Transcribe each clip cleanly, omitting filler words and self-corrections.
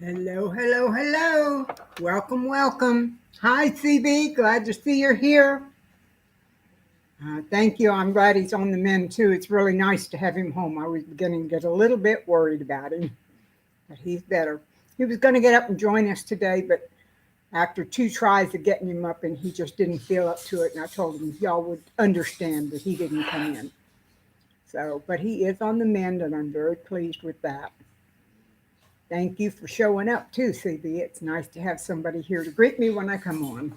Hello, hello, hello. Welcome, welcome. Hi, CB. Glad to see you're here. Thank you. I'm glad he's on the mend too. It's really nice to have him home. I was beginning to get a little bit worried about him, but he's better. He was going to get up and join us today, but after two tries of getting him up, and he just didn't feel up to it. And I told him y'all would understand that he didn't come in. So, but he is on the mend, and I'm very pleased with that. Thank you for showing up too, CB. It's nice to have somebody here to greet me when I come on.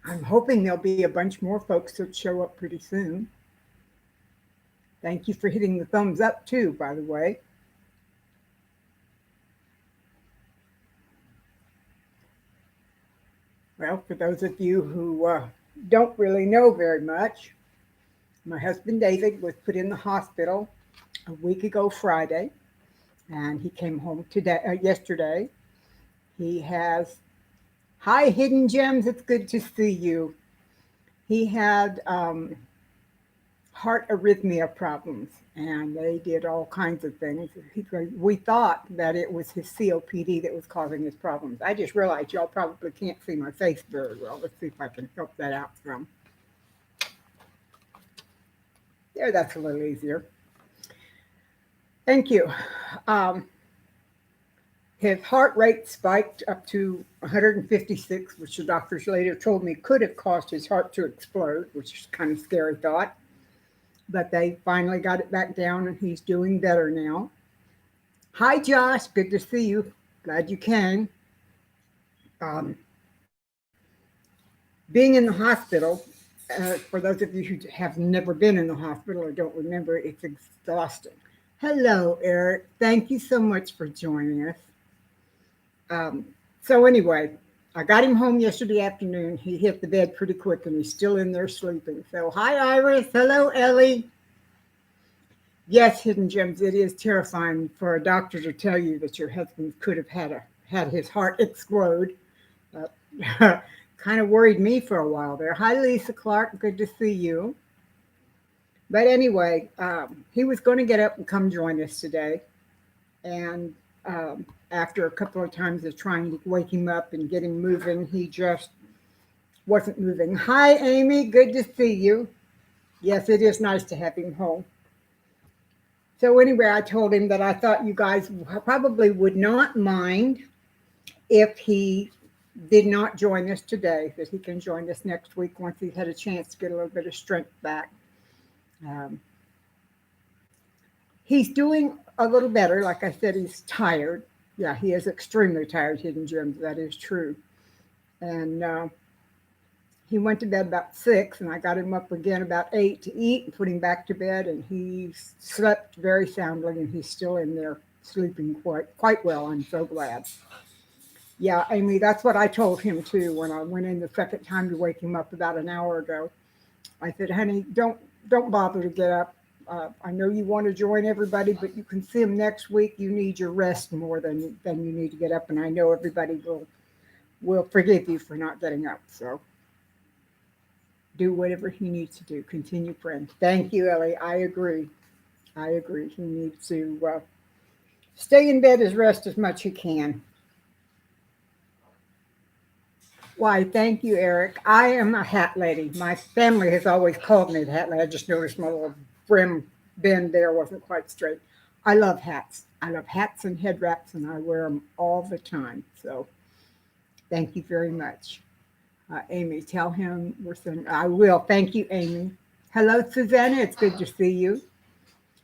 I'm hoping there'll be a bunch more folks that show up pretty soon. Thank you for hitting the thumbs up too, by the way. Well, for those of you who don't really know very much, my husband David was put in the hospital a week ago Friday, and he came home yesterday. He has hi hidden gems. It's good to see you. He had heart arrhythmia problems, and they did all kinds of things. We thought that it was his COPD that was causing his problems. I just realized y'all probably can't see my face very well. Let's see if I can help that out some. There, that's a little easier. Thank you. Um, his heart rate spiked up to 156, which the doctors later told me could have caused his heart to explode, which is kind of scary thought. But they finally got it back down, and he's doing better now. Hi, Josh. Good to see you. Glad you came. Um, Being in the hospital, for those of you who have never been in the hospital or don't remember, it's exhausting. Hello, Eric. Thank you so much for joining us. Um, so, anyway, I got him home yesterday afternoon. He hit the bed pretty quick, and he's still in there sleeping. So, hi, Iris. Hello, Ellie. Yes, hidden gems. It is terrifying for a doctor to tell you that your husband could have had his heart explode. Kind of worried me for a while there. Hi, Lisa Clark. Good to see you. But anyway, he was going to get up and come join us today, and after a couple of times of trying to wake him up and get him moving, he just wasn't moving. Hi, Amy. Good to see you. Yes, it is nice to have him home. So anyway, I told him that I thought you guys probably would not mind if he did not join us today, that he can join us next week once he's had a chance to get a little bit of strength back. Um, he's doing a little better. Like I said, he's tired. Yeah, he is extremely tired, Hidden Gems. That is true. And he went to bed about 6, and I got him up again about 8 to eat and put him back to bed. And he slept very soundly, and he's still in there sleeping quite well. I'm so glad. Yeah, Amy, that's what I told him too when I went in the second time to wake him up about an hour ago. I said, "Honey, don't bother to get up. I know you want to join everybody, but you can see them next week. You need your rest more than you need to get up, and I know everybody will forgive you for not getting up. So do whatever he needs to do. Continue praying." Thank you, Ellie. I agree. I agree. He needs to stay in bed as rest as much as he can. Why, thank you, Eric. I am a hat lady. My family has always called me the hat lady. I just noticed my little brim bend there wasn't quite straight. I love hats. I love hats and head wraps, and I wear them all the time. So thank you very much. Amy, tell him we're saying, I will. Thank you, Amy. Hello, Susanna. It's good to see you.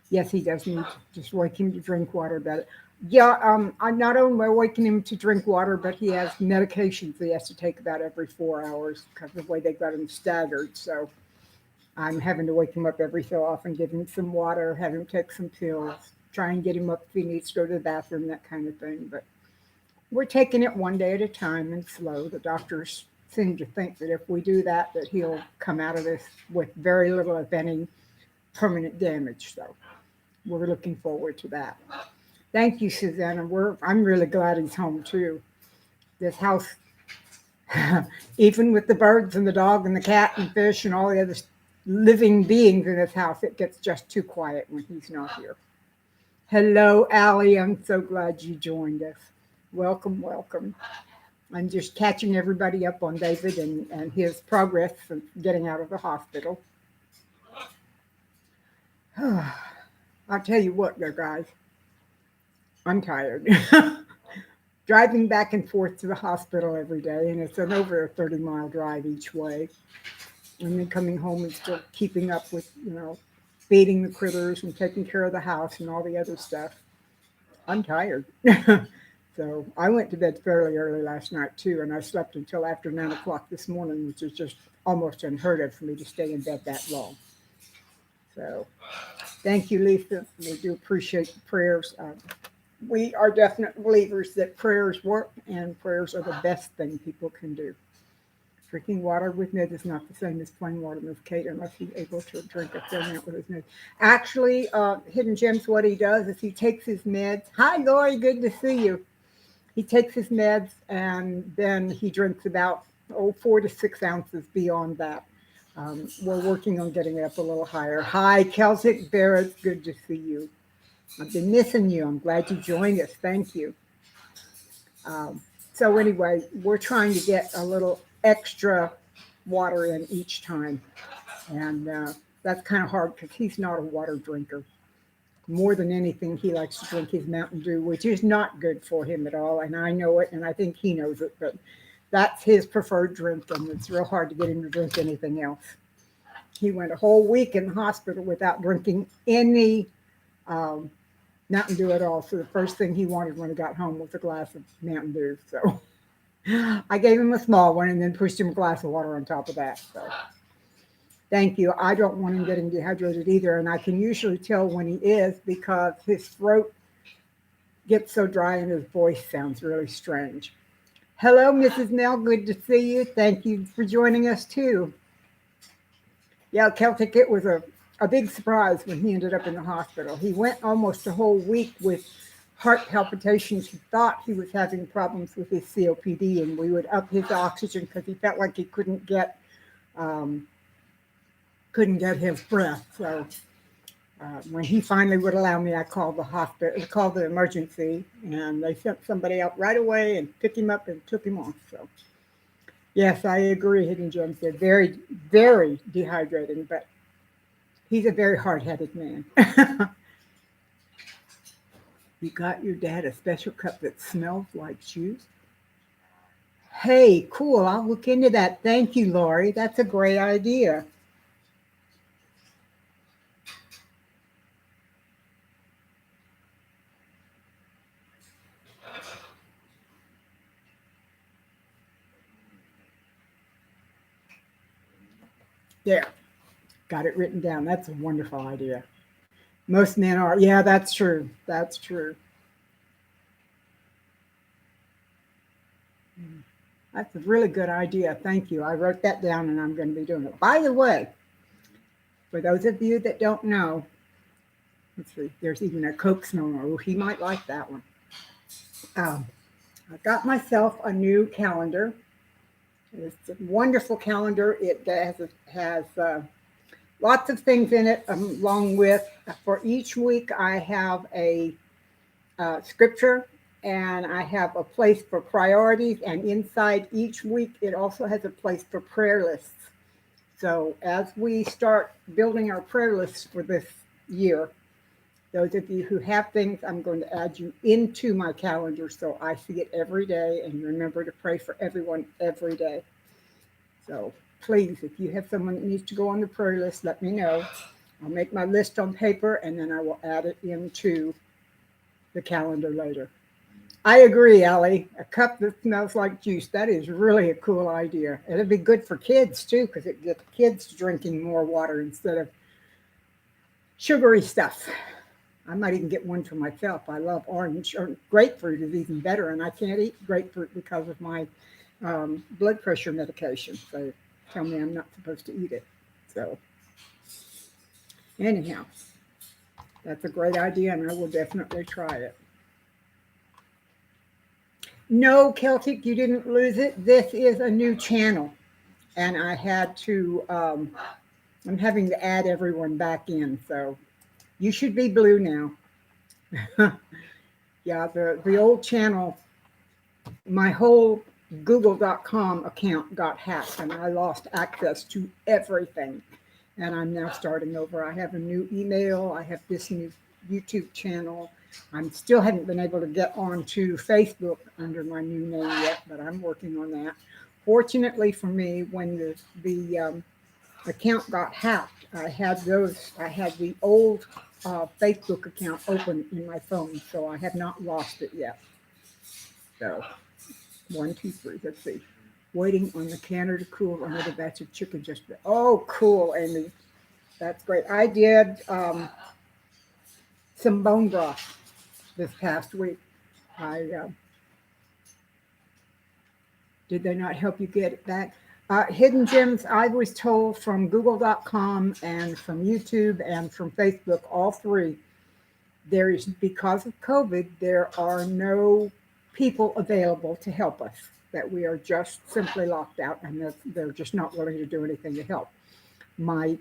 Yes, he does need to just wake him to drink water better. Yeah, I'm not only waking him to drink water, but he has medications he has to take about every 4 hours because of the way they got him staggered. So I'm having to wake him up every so often, give him some water, have him take some pills, try and get him up if he needs to go to the bathroom, that kind of thing. But we're taking it one day at a time and slow. The doctors seem to think that if we do that, that he'll come out of this with very little, if any, permanent damage. So we're looking forward to that. Thank you, Susanna. I'm really glad he's home too. This house, even with the birds and the dog and the cat and fish and all the other living beings in this house, it gets just too quiet when he's not here. Hello, Allie. I'm so glad you joined us. Welcome, welcome. I'm just catching everybody up on David and his progress from getting out of the hospital. I'll tell you what, though, guys, I'm tired. Driving back and forth to the hospital every day, and it's an over a 30-mile drive each way. And then coming home and still keeping up with, feeding the critters and taking care of the house and all the other stuff. I'm tired. So I went to bed fairly early last night too, and I slept until after 9 o'clock this morning, which is just almost unheard of for me to stay in bed that long. So thank you, Lisa. We do appreciate the prayers. We are definite believers that prayers work, and prayers are the best thing people can do. Drinking water with Ned is not the same as plain water with Kate unless he's able to drink a fair amount with his meds. Actually, Hidden Gems, what he does is he takes his meds. Hi, Lori, good to see you. He takes his meds and then he drinks about 4 to 6 ounces beyond that. We're working on getting it up a little higher. Hi, Celtic Barrett, good to see you. I've been missing you. I'm glad you joined us. Thank you. So anyway, we're trying to get a little extra water in each time. And that's kind of hard because he's not a water drinker. More than anything, he likes to drink his Mountain Dew, which is not good for him at all. And I know it, and I think he knows it, but that's his preferred drink, and it's real hard to get him to drink anything else. He went a whole week in the hospital without drinking any Mountain Dew at all. So the first thing he wanted when he got home was a glass of Mountain Dew. So I gave him a small one and then pushed him a glass of water on top of that. So thank you. I don't want him getting dehydrated either. And I can usually tell when he is because his throat gets so dry and his voice sounds really strange. Hello, Mrs. Mel. Good to see you. Thank you for joining us too. Yeah, Celtic, it was a big surprise when he ended up in the hospital. He went almost a whole week with heart palpitations. He thought he was having problems with his COPD, and we would up his oxygen because he felt like he couldn't get his breath. So when he finally would allow me, I called the hospital, called the emergency, and they sent somebody out right away and picked him up and took him off. So yes, I agree, Hidden Gems. They're very, very dehydrating, but he's a very hard-headed man. You got your dad a special cup that smells like juice? Hey, cool. I'll look into that. Thank you, Lori. That's a great idea. There, got it written down. That's a wonderful idea. Most men are. Yeah, that's true. That's true. That's a really good idea. Thank you. I wrote that down and I'm going to be doing it. By the way, for those of you that don't know, let's see, there's even a Coke snorer. Oh, he might like that one. I got myself a new calendar. It's a wonderful calendar. It has lots of things in it, along with, for each week, I have a scripture and I have a place for priorities. And inside each week, it also has a place for prayer lists. So as we start building our prayer lists for this year, those of you who have things, I'm going to add you into my calendar so I see it every day and remember to pray for everyone every day. So please, if you have someone that needs to go on the prayer list, let me know. I'll make my list on paper and then I will add it into the calendar later. I agree, Allie. A cup that smells like juice. That is really a cool idea. It'd be good for kids too, because it gets kids drinking more water instead of sugary stuff. I might even get one for myself. I love orange. Or grapefruit is even better, and I can't eat grapefruit because of my blood pressure medication. So tell me I'm not supposed to eat it. So anyhow, that's a great idea, and I will definitely try it. No, Celtic, you didn't lose it. This is a new channel, and I had to I'm having to add everyone back in, so you should be blue now. Yeah, the old channel, my whole Google.com account got hacked and I lost access to everything. And I'm now starting over. I have a new email, I have this new YouTube channel. I still haven't been able to get onto Facebook under my new name yet, but I'm working on that. Fortunately for me, when the account got hacked, I had the old Facebook account open in my phone, so I have not lost it yet. So 1, 2, 3. Let's see. Waiting on the canner to cool. Another batch of chicken just. Oh, cool, Amy. That's great. I did some bone broth this past week. I did they not help you get it back? Hidden gems. I was told from Google.com and from YouTube and from Facebook, all three. There is because of COVID, there are no people available to help us. That we are just simply locked out, and they're just not willing to do anything to help. My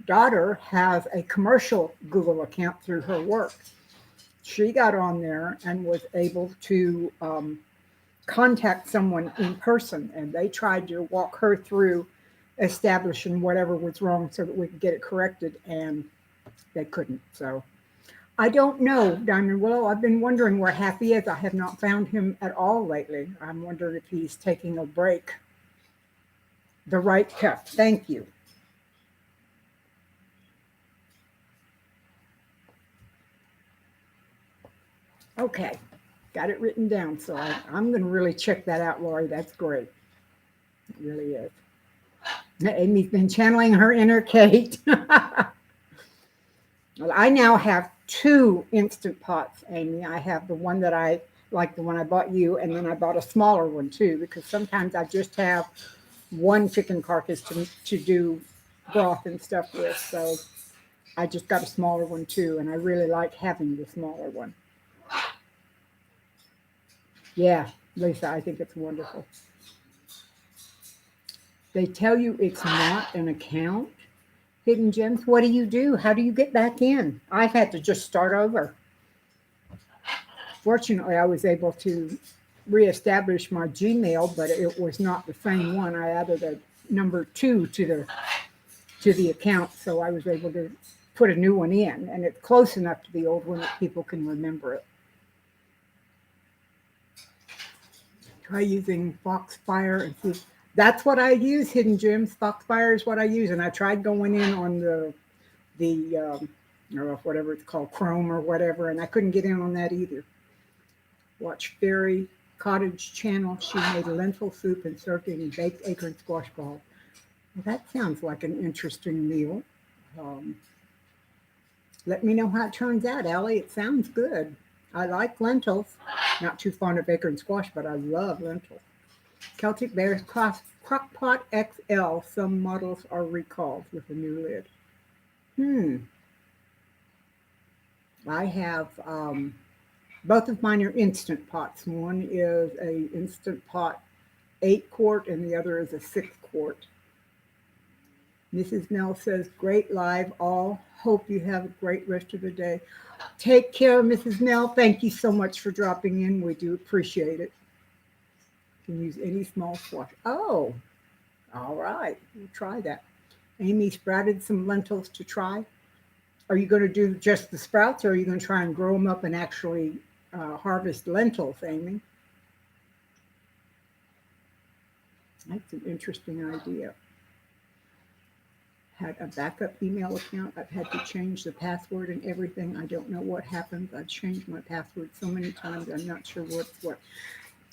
daughter has a commercial Google account through her work. She got on there and was able to contact someone in person, and they tried to walk her through establishing whatever was wrong so that we could get it corrected, and they couldn't. So I don't know, Diamond Willow. I've been wondering where Happy is. I have not found him at all lately. I'm wondering if he's taking a break. The right cup. Thank you. Okay, got it written down. So I'm going to really check that out, Lori. That's great. It really is. Amy's been channeling her inner Kate. Well, I now have two instant pots, Amy. I have the one that I like, the one I bought you, and then I bought a smaller one too, because sometimes I just have one chicken carcass to do broth and stuff with. So I just got a smaller one too, and I really like having the smaller one. Yeah, Lisa, I think it's wonderful. They tell you it's not an account, Hidden Gems. What do you do? How do you get back in? I've had to just start over. Fortunately, I was able to reestablish my Gmail, but it was not the same one. I added a number 2 to the account, so I was able to put a new one in, and it's close enough to the old one that people can remember it. Try using Foxfire and see. That's what I use, Hidden Gems. Foxfire is what I use, and I tried going in on the I don't know, whatever it's called, Chrome or whatever, and I couldn't get in on that either. Watch Fairy Cottage channel. She made lentil soup and served it in baked acorn squash balls. Well, that sounds like an interesting meal. Um, Let me know how it turns out, Allie. It sounds good. I like lentils. Not too fond of acorn squash, but I love lentils. Celtic Bears Crockpot XL. Some models are recalled with a new lid. I have both of mine are instant pots. One is a instant pot 8 quart, and the other is a 6 quart. Mrs. Nell says, great live all. Hope you have a great rest of the day. Take care, Mrs. Nell. Thank you so much for dropping in. We do appreciate it. You can use any small squash. Oh, all right. We'll try that. Amy sprouted some lentils to try. Are you going to do just the sprouts, or are you going to try and grow them up and actually harvest lentils, Amy? That's an interesting idea. Had a backup email account. I've had to change the password and everything. I don't know what happens. I've changed my password so many times. I'm not sure what's what.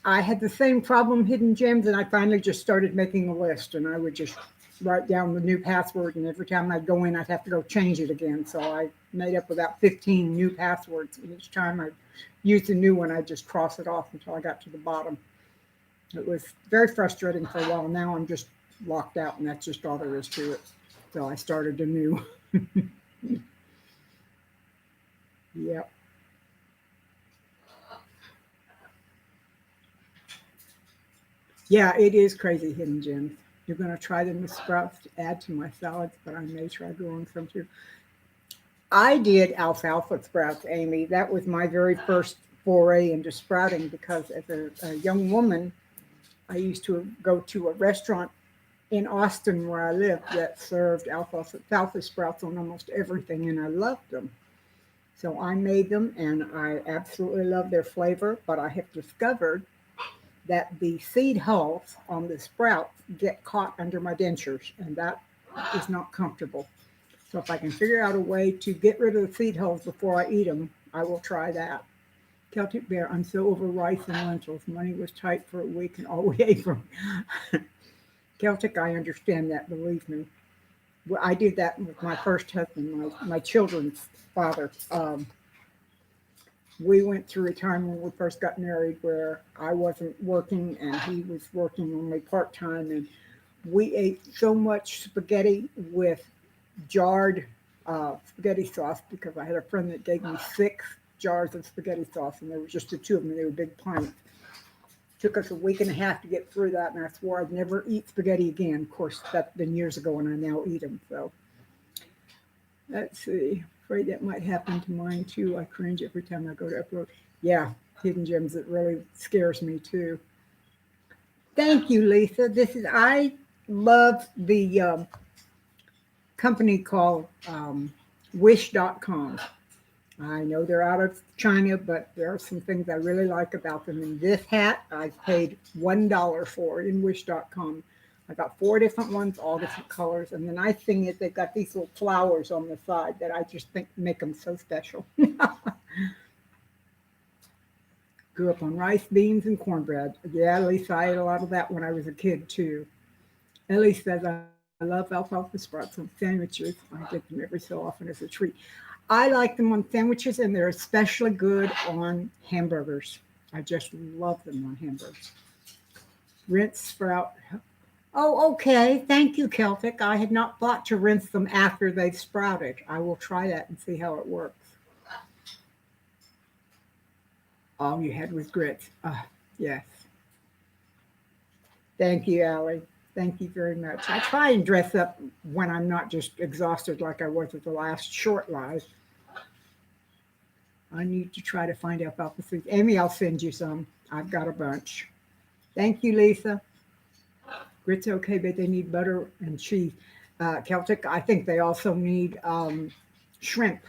I had the same problem, Hidden Gems, and I finally just started making a list, and I would just write down the new password, and every time I'd go in, I'd have to go change it again. So I made up about 15 new passwords, and each time I used a new one, I'd just cross it off until I got to the bottom. It was very frustrating for a while. Now I'm just locked out, and that's just all there is to it. So I started anew. Yep. Yeah, it is crazy, Hidden Gems. You're going to try them with sprouts to add to my salads, but I may try growing some too. I did alfalfa sprouts, Amy. That was my very first foray into sprouting because as a young woman, I used to go to a restaurant in Austin where I lived that served alfalfa sprouts on almost everything, and I loved them. So I made them, and I absolutely love their flavor. But I have discovered that the seed hulls on the sprouts get caught under my dentures, and that is not comfortable. So if I can figure out a way to get rid of the seed hulls before I eat them, I will try that. Celtic Bear, I'm so over rice and lentils. Money was tight for a week, and all we ate from Celtic. I understand that, believe me. Well, I did that with my first husband, my children's father. We went through a time when we first got married where I wasn't working and he was working only part time, and we ate so much spaghetti with jarred spaghetti sauce because I had a friend that gave me 6 jars of spaghetti sauce, and there were just the two of them. They were big pints. Took us a week and a half to get through that, and I swore I'd never eat spaghetti again. Of course, that's been years ago, and I now eat them. So let's see. Afraid that might happen to mine too. I cringe every time I go to upload. Yeah, hidden gems. It really scares me too. Thank you, Lisa. I love the company called Wish.com. I know they're out of China, but there are some things I really like about them. And this hat, I paid $1 for it in Wish.com. I got 4 different ones, all different colors. And the nice thing is they've got these little flowers on the side that I just think make them so special. Grew up on rice, beans, and cornbread. Yeah, at least I ate a lot of that when I was a kid, too. Ellie says, I love alfalfa sprouts on sandwiches. I get them every so often as a treat. I like them on sandwiches, and they're especially good on hamburgers. I just love them on hamburgers. Rinse sprout. Oh, okay. Thank you, Celtic. I had not thought to rinse them after they've sprouted. I will try that and see how it works. All you had was grits. Yes. Thank you, Allie. Thank you very much. I try and dress up when I'm not just exhausted like I was at the last short live. I need to try to find alfalfa seeds. Amy, I'll send you some. I've got a bunch. Thank you, Lisa. Grits okay, but they need butter and cheese. Celtic, I think they also need shrimp.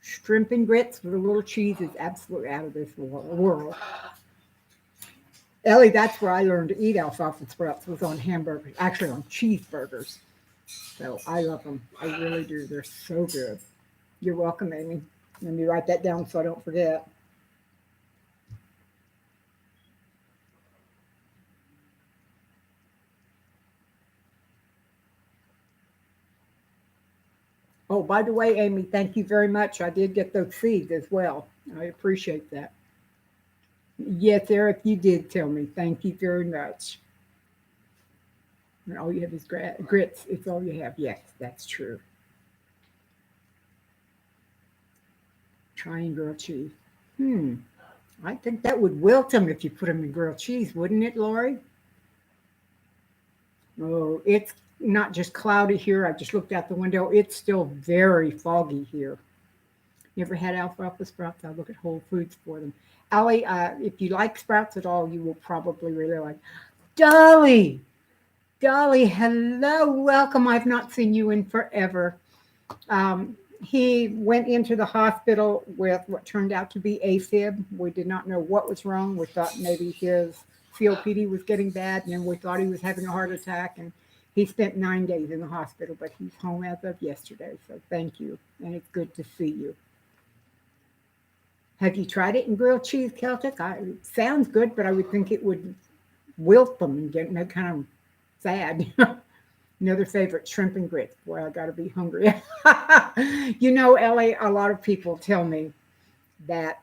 Shrimp and grits with a little cheese is absolutely out of this world. Ellie, that's where I learned to eat alfalfa sprouts, was on hamburgers, actually on cheeseburgers. So I love them. I really do. They're so good. You're welcome, Amy. Let me write that down so I don't forget. Oh, by the way, Amy, thank you very much. I did get those seeds as well. I appreciate that. Yes, Eric, you did tell me. Thank you very much. And all you have is grits. It's all you have. Yes, that's true. Try and grilled cheese. Hmm. I think that would wilt them if you put them in grilled cheese, wouldn't it, Lori? Oh, it's not just cloudy here. I just looked out the window. It's still very foggy here. Never had alfalfa sprouts. I look at Whole Foods for them. Allie, if you like sprouts at all, you will probably really like. Dolly, Dolly, hello, welcome. I've not seen you in forever. He went into the hospital with what turned out to be AFib. We did not know what was wrong. We thought maybe his COPD was getting bad, and then we thought he was having a heart attack. And he spent 9 days in the hospital, but he's home as of yesterday. So thank you, and it's good to see you. Have you tried it in grilled cheese, Celtic? It sounds good, but I would think it would wilt them and get kind of sad. Another favorite, shrimp and grits. Boy, I got to be hungry. Ellie, a lot of people tell me that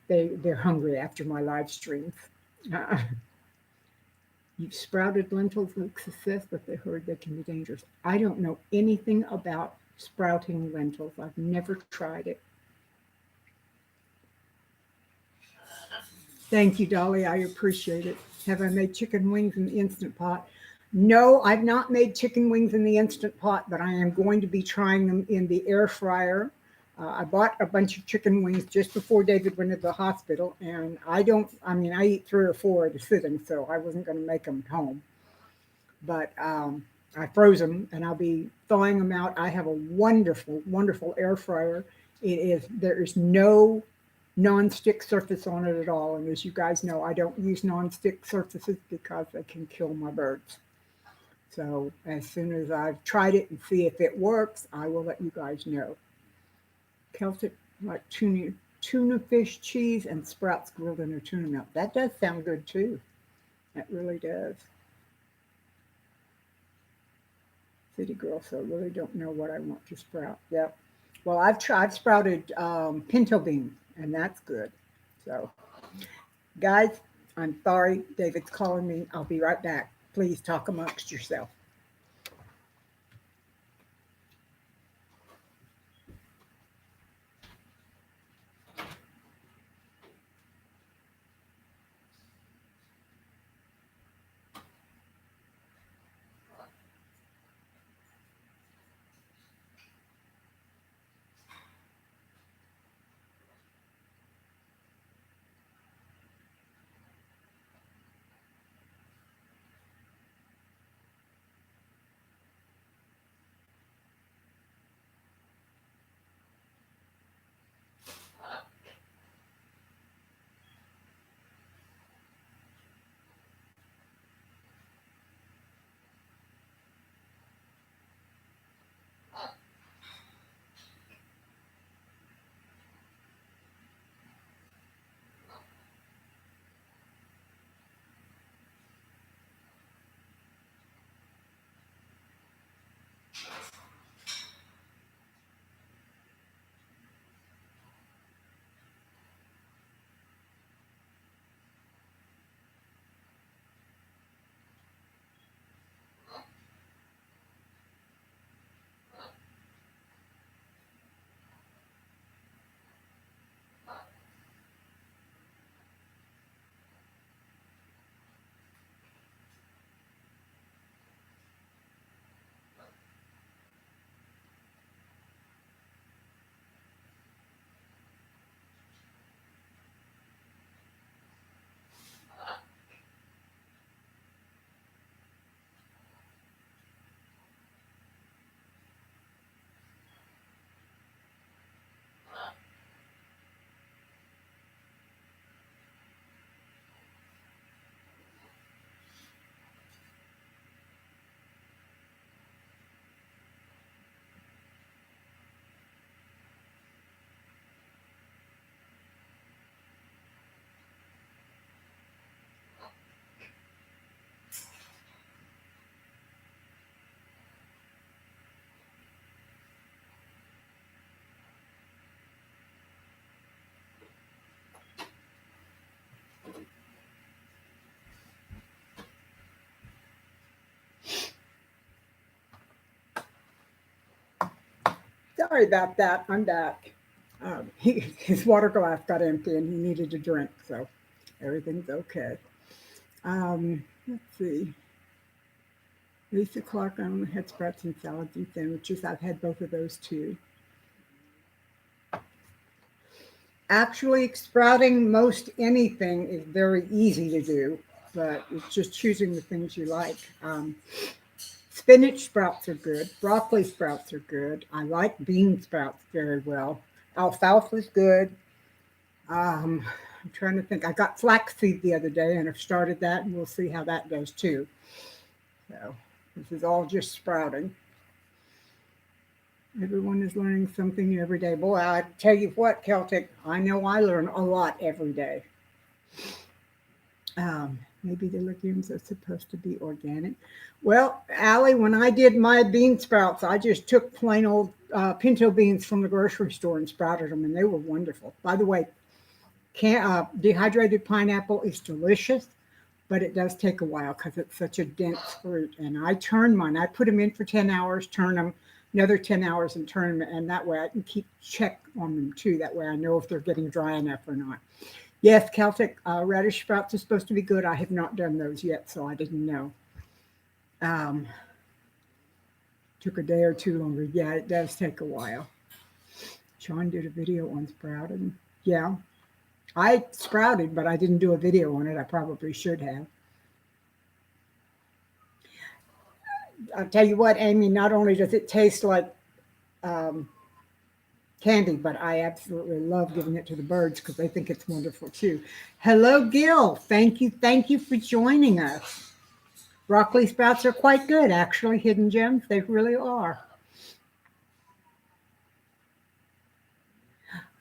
they're hungry after my live streams. You've sprouted lentils with success, but they heard they can be dangerous. I don't know anything about sprouting lentils. I've never tried it. Thank you, Dolly. I appreciate it. Have I made chicken wings in the Instant Pot? No, I've not made chicken wings in the Instant Pot, but I am going to be trying them in the air fryer. I bought a bunch of chicken wings just before David went to the hospital, and I mean, I eat three or four at a sitting, so I wasn't going to make them at home. But I froze them, and I'll be thawing them out. I have a wonderful, wonderful air fryer. There is no non-stick surface on it at all. And as you guys know, I don't use non-stick surfaces because they can kill my birds. So as soon as I've tried it and see if it works, I will let you guys know. Celtic like tuna fish cheese and sprouts grilled in a tuna melt. That does sound good too. That really does. City girl, so I really don't know what I want to sprout. Yep. Well, I've sprouted pinto beans, and that's good. So, guys, I'm sorry. David's calling me. I'll be right back. Please talk amongst yourself. Sorry about that. I'm back. His water glass got empty and he needed a drink, so everything's okay. Let's see. Lisa Clark, I only had sprouts and salads and sandwiches. I've had both of those too. Actually, sprouting most anything is very easy to do, but it's just choosing the things you like. Spinach sprouts are good. Broccoli sprouts are good. I like bean sprouts very well. Alfalfa is good. I'm trying to think. I got flaxseed the other day and I've started that, and we'll see how that goes too. So this is all just sprouting. Everyone is learning something new every day. Boy, I tell you what, Celtic, I know I learn a lot every day. Maybe the legumes are supposed to be organic. Well, Allie, when I did my bean sprouts, I just took plain old pinto beans from the grocery store and sprouted them, and they were wonderful. By the way, dehydrated pineapple is delicious, but it does take a while because it's such a dense fruit. And I turn mine. I put them in for 10 hours, turn them another 10 hours and turn them. And that way I can keep check on them too. That way I know if they're getting dry enough or not. Yes, Celtic radish sprouts are supposed to be good. I have not done those yet, so I didn't know. Um, took a day or two longer. Yeah, it does take a while. Sean did a video on sprouting. Yeah, I sprouted, but I didn't do a video on it. I probably should have. I'll tell you what, Amy, not only does it taste like um, candy, but I absolutely love giving it to the birds because they think it's wonderful too. Hello, Gil. Thank you for joining us. Broccoli sprouts are quite good, actually, hidden gems. They really are.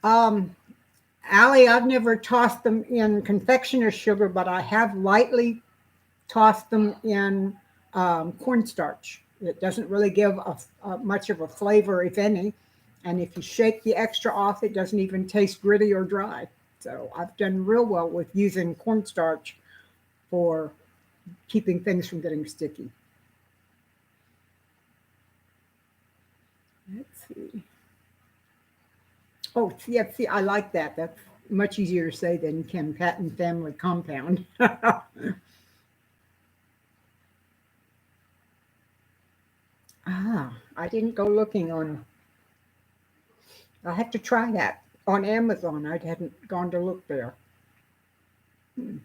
Um, Allie, I've never tossed them in confectioner's sugar, but I have lightly tossed them in cornstarch. It doesn't really give much of a flavor, if any. And if you shake the extra off, it doesn't even taste gritty or dry. So I've done real well with using cornstarch for keeping things from getting sticky. Let's see. Oh, yeah, see, I like that. That's much easier to say than Kim Patton family compound. I didn't go looking on. I have to try that on Amazon. I hadn't gone to look there. Hmm.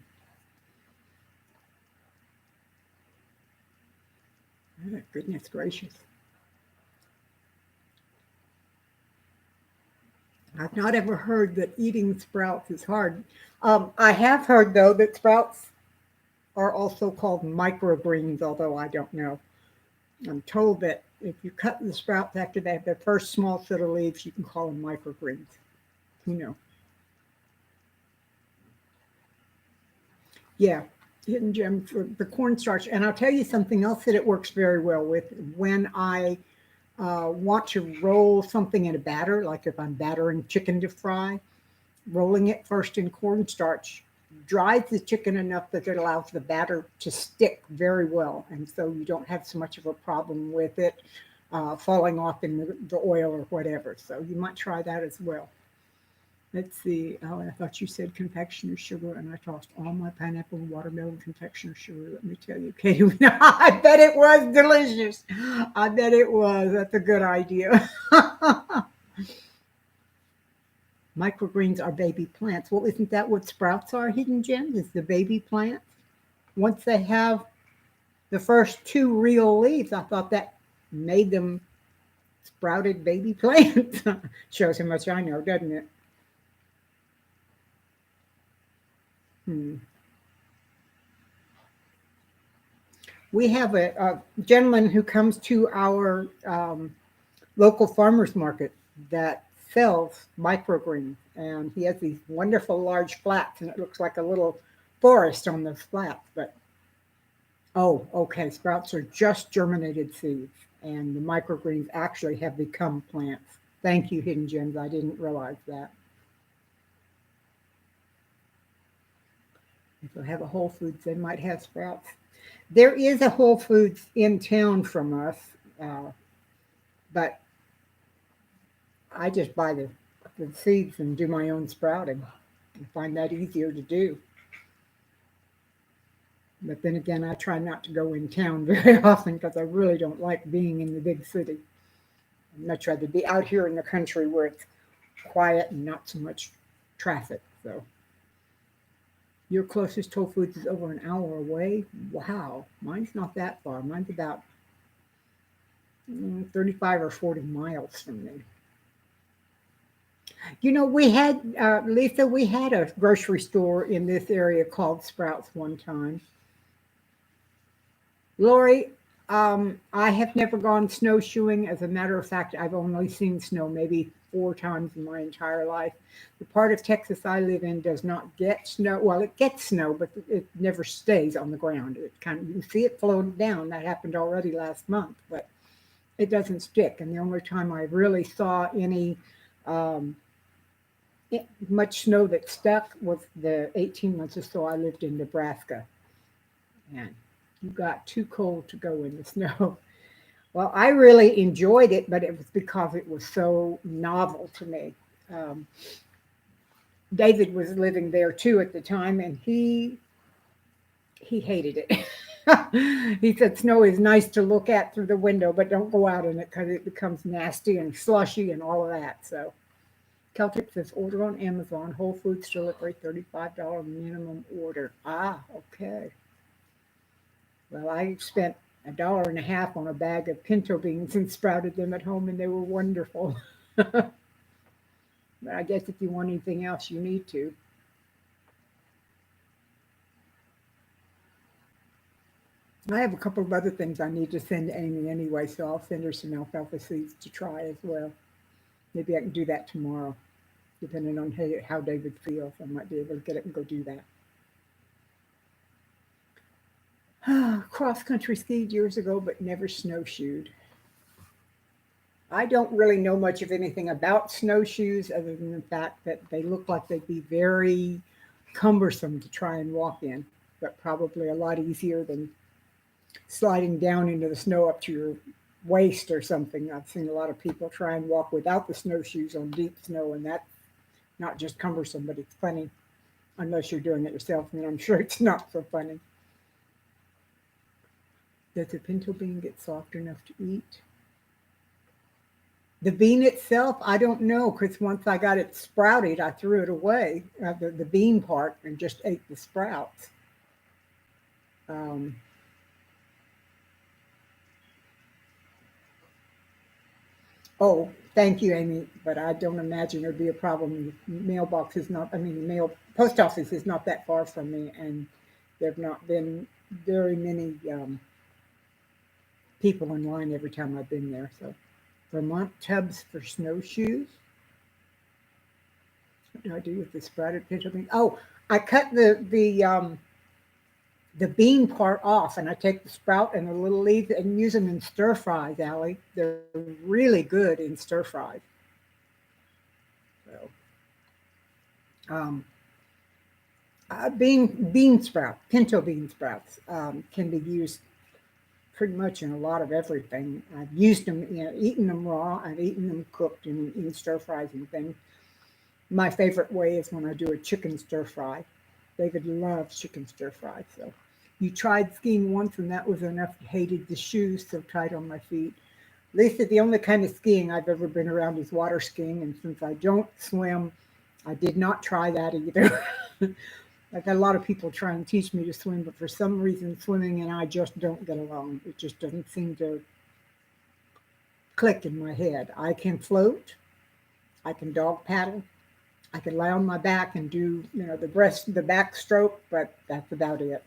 Oh, goodness gracious. I've not ever heard that eating sprouts is hard. I have heard, though, that sprouts are also called microgreens, although I don't know. I'm told that if you cut the sprouts after they have their first small set of leaves, you can call them microgreens. Who knows? Yeah, hidden gem for the cornstarch. And I'll tell you something else that it works very well with. When I want to roll something in a batter, like if I'm battering chicken to fry, rolling it first in cornstarch dries the chicken enough that it allows the batter to stick very well. And so you don't have so much of a problem with it falling off in the oil or whatever. So you might try that as well. Let's see. Oh, I thought you said confectioner sugar, and I tossed all my pineapple and watermelon confectioner sugar. Let me tell you, Katie, I bet it was delicious. I bet it was. That's a good idea. Microgreens are baby plants. Well, isn't that what sprouts are, hidden gems? Is the baby plants? Once they have the first two real leaves, I thought that made them sprouted baby plants. Shows how much I know, doesn't it? Hmm. We have a gentleman who comes to our local farmers market that sells microgreens, and he has these wonderful large flats, and it looks like a little forest on those flats. But oh, okay, sprouts are just germinated seeds, and the microgreens actually have become plants. Thank you, hidden gems. I didn't realize that. If they have a Whole Foods, they might have sprouts. There is a Whole Foods in town from us, uh, but I just buy the seeds and do my own sprouting. I find that easier to do. But then again, I try not to go in town very often because I really don't like being in the big city. I'd much rather be out here in the country where it's quiet and not so much traffic. So your closest Whole Foods is over an hour away. Wow, mine's not that far. Mine's about 35 or 40 miles from me. You know, we had, Lisa, we had a grocery store in this area called Sprouts one time. Lori, I have never gone snowshoeing. As a matter of fact, I've only seen snow maybe four times in my entire life. The part of Texas I live in does not get snow. Well, it gets snow, but it never stays on the ground. It kind of you see it floating down. That happened already last month, but it doesn't stick. And the only time I really saw any um, much snow that stuck was the 18 months or so I lived in Nebraska. And you got too cold to go in the snow. Well, I really enjoyed it, but it was because it was so novel to me. Um, David was living there too at the time, and he hated it. He said snow is nice to look at through the window, but don't go out in it because it becomes nasty and slushy and all of that. So Celtic says order on Amazon. Whole Foods delivery, $35 minimum order. Ah, okay. Well, I spent $1.50 on a bag of pinto beans and sprouted them at home, and they were wonderful. But I guess if you want anything else, you need to. I have a couple of other things I need to send Amy anyway, so I'll send her some alfalfa seeds to try as well. Maybe I can do that tomorrow, depending on how David feels. I might be able to get it and go do that. Cross country skied years ago, but never snowshoed. I don't really know much of anything about snowshoes other than the fact that they look like they'd be very cumbersome to try and walk in, but probably a lot easier than sliding down into the snow up to your waist or something. I've seen a lot of people try and walk without the snowshoes on deep snow, and that's not just cumbersome, but it's funny unless you're doing it yourself, and I'm sure it's not so funny. Does the pinto bean get soft enough to eat? The bean itself, I don't know, because once I got it sprouted, I threw it away, the bean part, and just ate the sprouts. Um, oh, thank you, Amy, but I don't imagine there'd be a problem. The mailbox is not, I mean, the mail post office is not that far from me, and there have not been very many people in line every time I've been there. So, Vermont tubs for snowshoes. What do I do with the sprouted pinto beans? Oh, I cut the bean part off, and I take the sprout and the little leaves and use them in stir fries, Allie. They're really good in stir fries. So, um, bean sprout, pinto bean sprouts can be used pretty much in a lot of everything. I've used them, eaten them raw. I've eaten them cooked in stir fries and things. My favorite way is when I do a chicken stir fry. David loves chicken stir fry. So you tried skiing once, and that was enough. You hated the shoes so tight on my feet. Lisa, the only kind of skiing I've ever been around is water skiing, and since I don't swim, I did not try that either. I've had a lot of people try and teach me to swim, but for some reason, swimming and I just don't get along. It just doesn't seem to click in my head. I can float, I can dog paddle, I can lay on my back and do, the back stroke, but that's about it.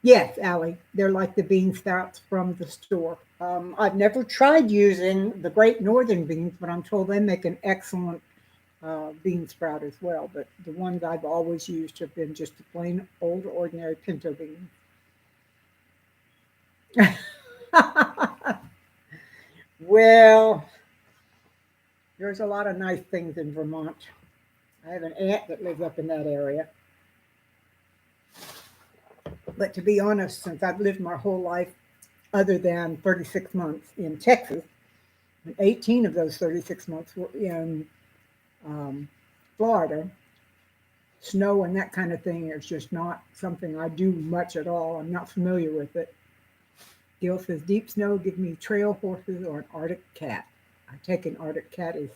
Yes, Allie, they're like the bean sprouts from the store. I've never tried using the Great Northern beans, but I'm told they make an excellent bean sprout as well. But the ones I've always used have been just the plain old ordinary pinto beans. Well, there's a lot of nice things in Vermont. I have an aunt that lives up in that area. But to be honest, since I've lived my whole life, other than 36 months in Texas, and 18 of those 36 months were in um, Florida, snow and that kind of thing is just not something I do much at all. I'm not familiar with it. Gil says, deep snow, give me trail horses or an Arctic cat. I take an Arctic cat as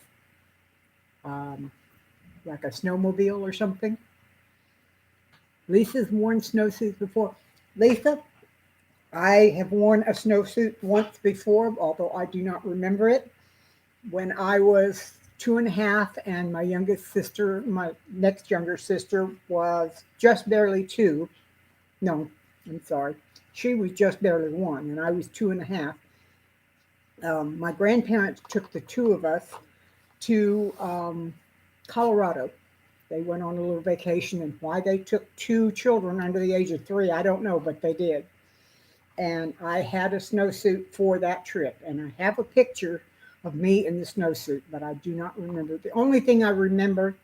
um, like a snowmobile or something. Lisa's worn snowsuits before. Lisa, I have worn a snowsuit once before, although I do not remember it. When I was 2.5, and my youngest sister, my next younger sister, was just barely 2. No, I'm sorry. She was just barely 1, and I was 2.5. My grandparents took the two of us to Colorado. They went on a little vacation, and why they took 2 children under the age of 3, I don't know, but they did. And I had a snowsuit for that trip, and I have a picture of me in the snowsuit, but I do not remember. The only thing I remember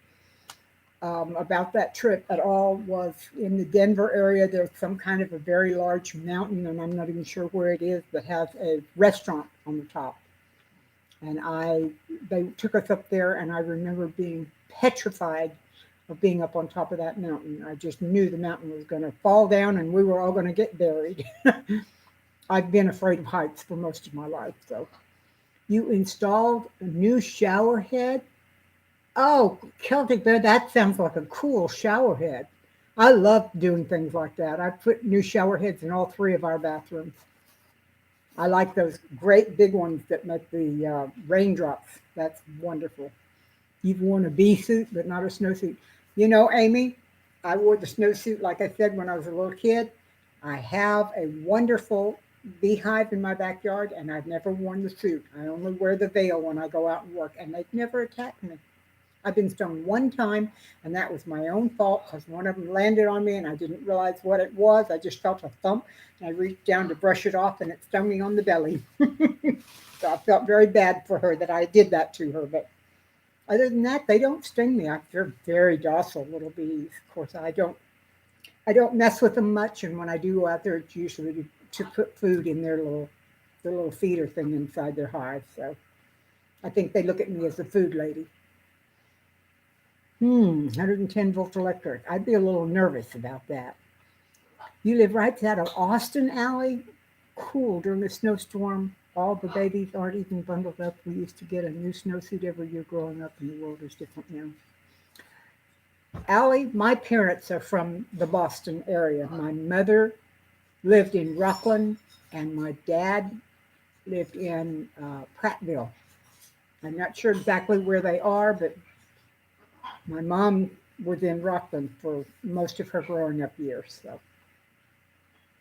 about that trip at all was in the Denver area. There's some kind of a very large mountain, and I'm not even sure where it is, that has a restaurant on the top. And they took us up there, and I remember being petrified of being up on top of that mountain. I just knew the mountain was going to fall down and we were all going to get buried. I've been afraid of heights for most of my life. So you installed a new shower head. Oh, Celtic Bear, that sounds like a cool shower head. I love doing things like that. I put new shower heads in all three of our bathrooms. I like those great big ones that make the raindrops. That's wonderful. You've worn a bee suit, but not a snowsuit. You know, Amy, I wore the snowsuit, like I said, when I was a little kid. I have a wonderful beehive in my backyard, and I've never worn the suit. I only wear the veil when I go out and work, and they've never attacked me. I've been stung one time, and that was my own fault because one of them landed on me and I didn't realize what it was. I just felt a thump, and I reached down to brush it off, and it stung me on the belly. So I felt very bad for her that I did that to her. But other than that, they don't sting me. They're very docile little bees. Of course, I don't mess with them much, and when I do go out there, it's usually to put food in their little feeder thing inside their hive. So I think they look at me as the food lady. 110-volt electric. I'd be a little nervous about that. You live right out of Austin Alley? Cool. During a snowstorm, all the babies aren't even bundled up. We used to get a new snowsuit every year growing up, and the world is different now. Allie, my parents are from the Boston area. My mother lived in Rockland, and my dad lived in Prattville. I'm not sure exactly where they are, but my mom was in Rockland for most of her growing up years. So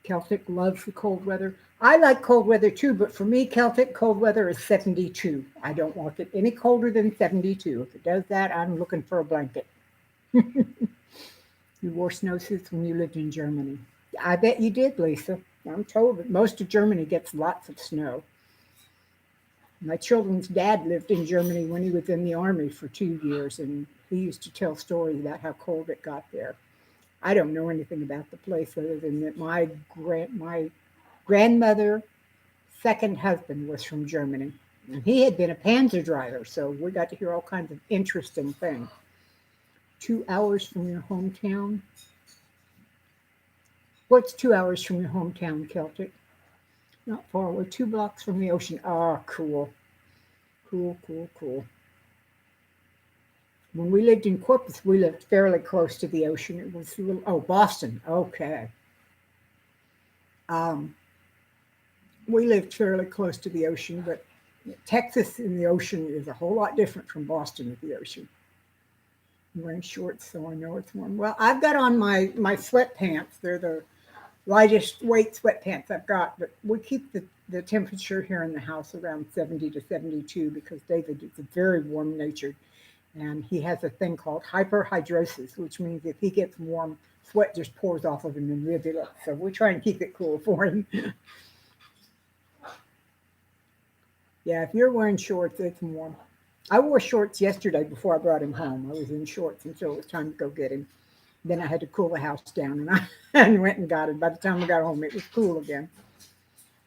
Celtic loves the cold weather. I like cold weather too, but for me, Celtic cold weather is 72. I don't want it any colder than 72. If it does that, I'm looking for a blanket. You wore snowsuits when you lived in Germany. I bet you did, Lisa. I'm told that most of Germany gets lots of snow. My children's dad lived in Germany when he was in the army for 2 years, and he used to tell stories about how cold it got there. I don't know anything about the place other than that my grandmother, second husband, was from Germany, and he had been a Panzer driver, so we got to hear all kinds of interesting things. 2 hours from your hometown. What's 2 hours from your hometown, Celtic? Not far. We're 2 blocks from the ocean. Ah, cool. Cool, cool, cool. When we lived in Corpus, we lived fairly close to the ocean. It was a little, oh, Boston. Okay. Um, we lived fairly close to the ocean, but Texas in the ocean is a whole lot different from Boston at the ocean. I'm wearing shorts, so I know it's warm. Well, I've got on my sweatpants. They're the lightest weight sweatpants I've got, but we keep the temperature here in the house around 70 to 72 because David is a very warm natured, and he has a thing called hyperhidrosis, which means if he gets warm, sweat just pours off of him in rivulets. So we try and keep it cool for him. Yeah, if you're wearing shorts, it's warm. I wore shorts yesterday before I brought him home. I was in shorts until it was time to go get him. Then I had to cool the house down, and I and went and got it. By the time I got home, it was cool again.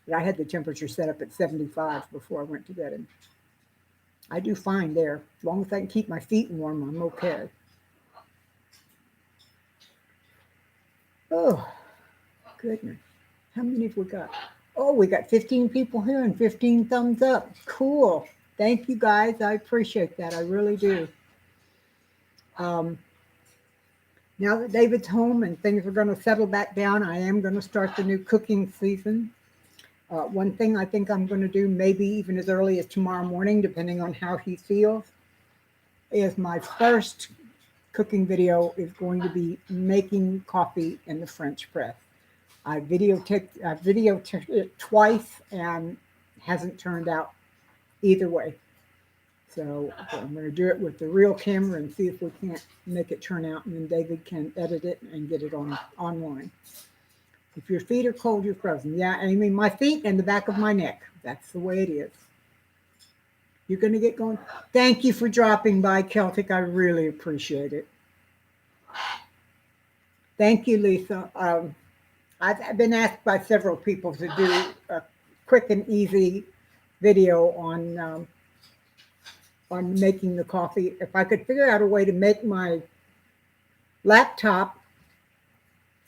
But I had the temperature set up at 75 before I went to get him. I do fine there. As long as I can keep my feet warm, I'm okay. Oh, goodness. How many have we got? Oh, we got 15 people here and 15 thumbs up. Cool. Thank you, guys. I appreciate that. I really do. Um, Now that David's home and things are going to settle back down, I am going to start the new cooking season. One thing I think I'm going to do, maybe even as early as tomorrow morning, depending on how he feels, is my first cooking video is going to be making coffee in the French press. I videotaped it twice and hasn't turned out either way. So I'm going to do it with the real camera and see if we can't make it turn out, and then David can edit it and get it online. If your feet are cold, you're frozen. Yeah, Amy, my feet and the back of my neck. That's the way it is. You're going to get going. Thank you for dropping by, Celtic. I really appreciate it. Thank you, Lisa. I've been asked by several people to do a quick and easy video on making the coffee. If I could figure out a way to make my laptop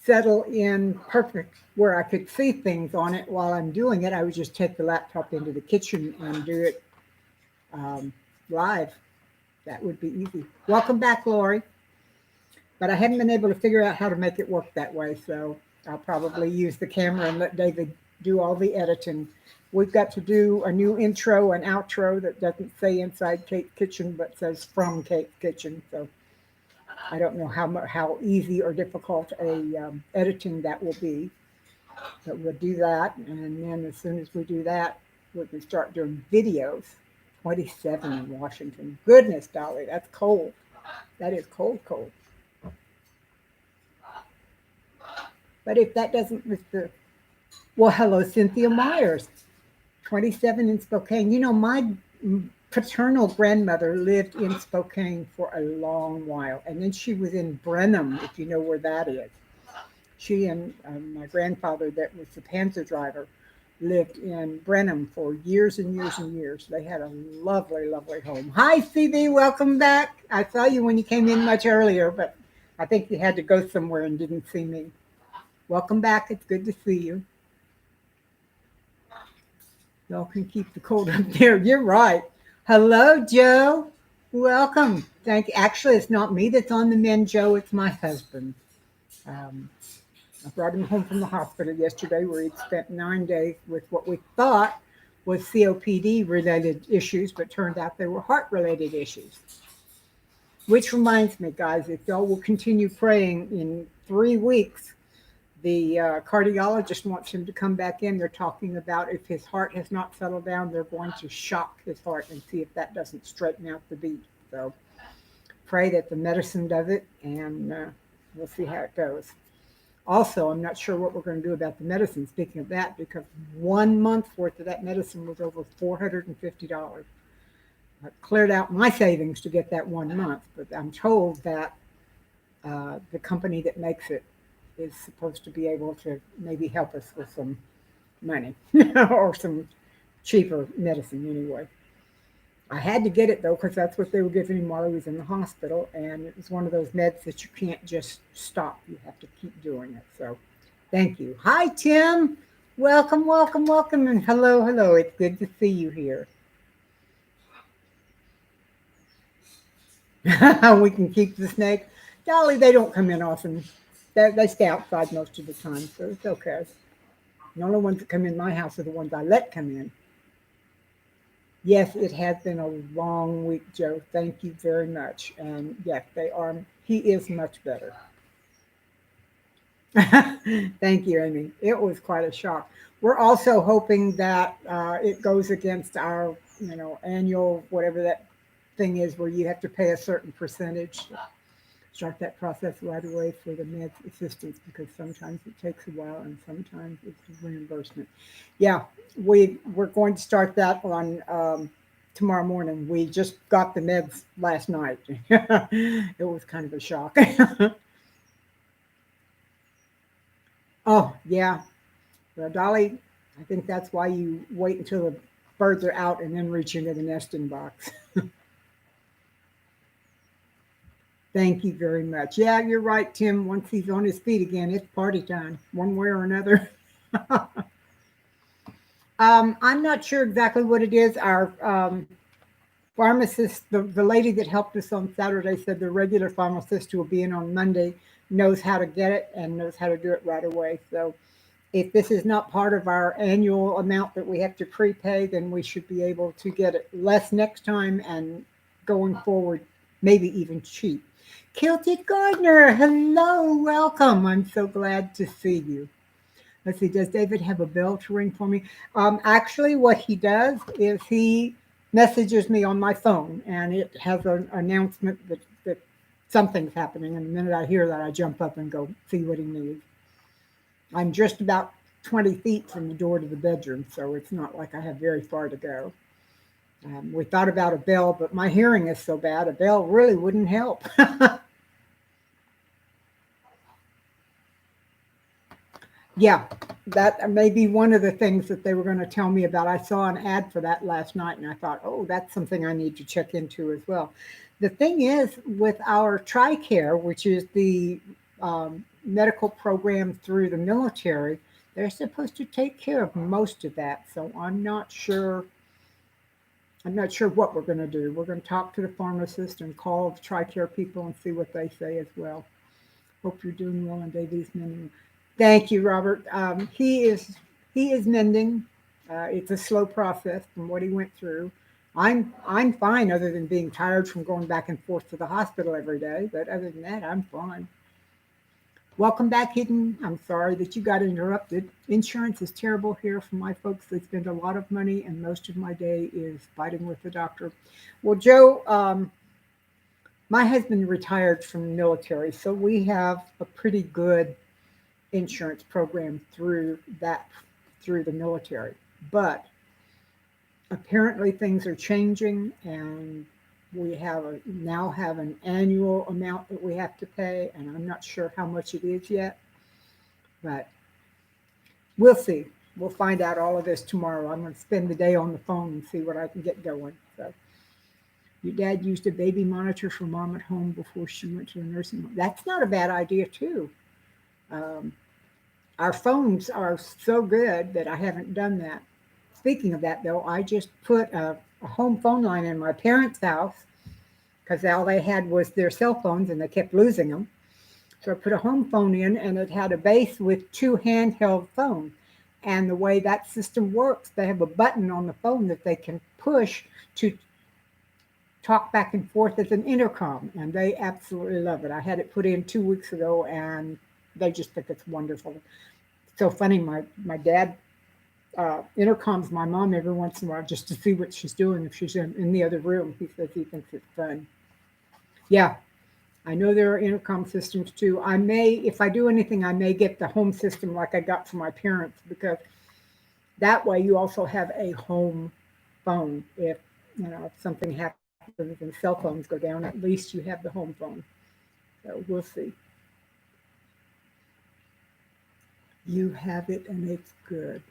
settle in perfect where I could see things on it while I'm doing it. I would just take the laptop into the kitchen and do it um, live. That would be easy. Welcome back, Lori. But I haven't been able to figure out how to make it work that way. So I'll probably use the camera and let David do all the editing. We've got to do a new intro and outro that doesn't say Inside Kate's Kitchen, but says From Kate's Kitchen. So I don't know how easy or difficult a editing that will be. But we'll do that. And then as soon as we do that, we can start doing videos. 27 in Washington. Goodness, Dolly, that's cold. That is cold, cold. But if that doesn't, well, hello, Cynthia Myers, 27 in Spokane. You know, my paternal grandmother lived in Spokane for a long while, and then she was in Brenham, if you know where that is. She and my grandfather, that was the Panzer driver, lived in Brenham for years and years and years. They had a lovely, lovely home. Hi, CB, welcome back. I saw you when you came in much earlier, but I think you had to go somewhere and didn't see me. Welcome back. It's good to see you. Y'all can keep the cold up there. You're right. Hello, Joe. Welcome. Thank you. Actually, it's not me that's on the mend, Joe. It's my husband. I brought him home from the hospital yesterday where he'd spent 9 days with what we thought was COPD-related issues, but turned out they were heart-related issues. Which reminds me, guys, if y'all will continue praying, in 3 weeks, the cardiologist wants him to come back in. They're talking about if his heart has not settled down, they're going to shock his heart and see if that doesn't straighten out the beat. So pray that the medicine does it, and we'll see how it goes. Also, I'm not sure what we're going to do about the medicine, speaking of that, because 1 month's worth of that medicine was over $450. I cleared out my savings to get that 1 month, but I'm told that the company that makes it is supposed to be able to maybe help us with some money or some cheaper medicine anyway. I had to get it though, because that's what they were giving him while he was in the hospital, and it was one of those meds that you can't just stop. You have to keep doing it. So thank you. Hi, Tim. Welcome, welcome, welcome, and hello, hello. It's good to see you here. We can keep the snake. Dolly, they don't come in often. They stay outside most of the time, so it's okay. The only ones that come in my house are the ones I let come in. Yes, it has been a long week, Joe. Thank you very much. And yes, they are. He is much better. Thank you, Amy. It was quite a shock. We're also hoping that it goes against our, annual whatever that thing is, where you have to pay a certain percentage. Start that process right away for the med assistance, because sometimes it takes a while and sometimes it's reimbursement. Yeah, we're going to start that on tomorrow morning. We just got the meds last night. It was kind of a shock. Oh, yeah. Well, Dolly, I think that's why you wait until the birds are out and then reach into the nesting box. Thank you very much. Yeah, you're right, Tim. Once he's on his feet again, it's party time, one way or another. I'm not sure exactly what it is. Our pharmacist, the lady that helped us on Saturday, said the regular pharmacist who will be in on Monday knows how to get it and knows how to do it right away. So if this is not part of our annual amount that we have to prepay, then we should be able to get it less next time, and going forward, maybe even cheap. Kilted Gardner, hello, welcome. I'm so glad to see you. Let's see, does David have a bell to ring for me? Actually, what he does is he messages me on my phone, and it has an announcement that something's happening. And the minute I hear that, I jump up and go see what he needs. I'm just about 20 feet from the door to the bedroom, so it's not like I have very far to go. We thought about a bell, but my hearing is so bad, a bell really wouldn't help. Yeah, that may be one of the things that they were going to tell me about. I saw an ad for that last night and I thought, oh, that's something I need to check into as well. The thing is, with our TRICARE, which is the medical program through the military, they're supposed to take care of most of that. So I'm not sure. I'm not sure what we're going to do. We're going to talk to the pharmacist and call the TRICARE people and see what they say as well. Hope you're doing well and Davy's mending. Thank you, Robert. He is mending. It's a slow process from what he went through. I'm fine, other than being tired from going back and forth to the hospital every day. But other than that, I'm fine. Welcome back, Hidden. I'm sorry that you got interrupted. Insurance is terrible here for my folks. They spend a lot of money, and most of my day is fighting with the doctor. Well, Joe, my husband retired from the military, so we have a pretty good insurance program through the military. But apparently things are changing, and now have an annual amount that we have to pay, and I'm not sure how much it is yet, but we'll see. We'll find out all of this tomorrow. I'm going to spend the day on the phone and see what I can get going. So, your dad used a baby monitor for mom at home before she went to the nursing home. That's not a bad idea, too. Um, our phones are so good that I haven't done that. Speaking of that, though, I just put a home phone line in my parents' house because all they had was their cell phones and they kept losing them. So I put a home phone in and it had a base with two handheld phones. And the way that system works, they have a button on the phone that they can push to talk back and forth as an intercom. And they absolutely love it. I had it put in 2 weeks ago and they just think it's wonderful. So funny, my dad intercoms my mom every once in a while just to see what she's doing if she's in the other room. He says he thinks it's fun. Yeah, I know there are intercom systems too. I may, if I do anything, I may get the home system like I got for my parents because that way you also have a home phone. If something happens and cell phones go down, at least you have the home phone. So we'll see. You have it and it's good.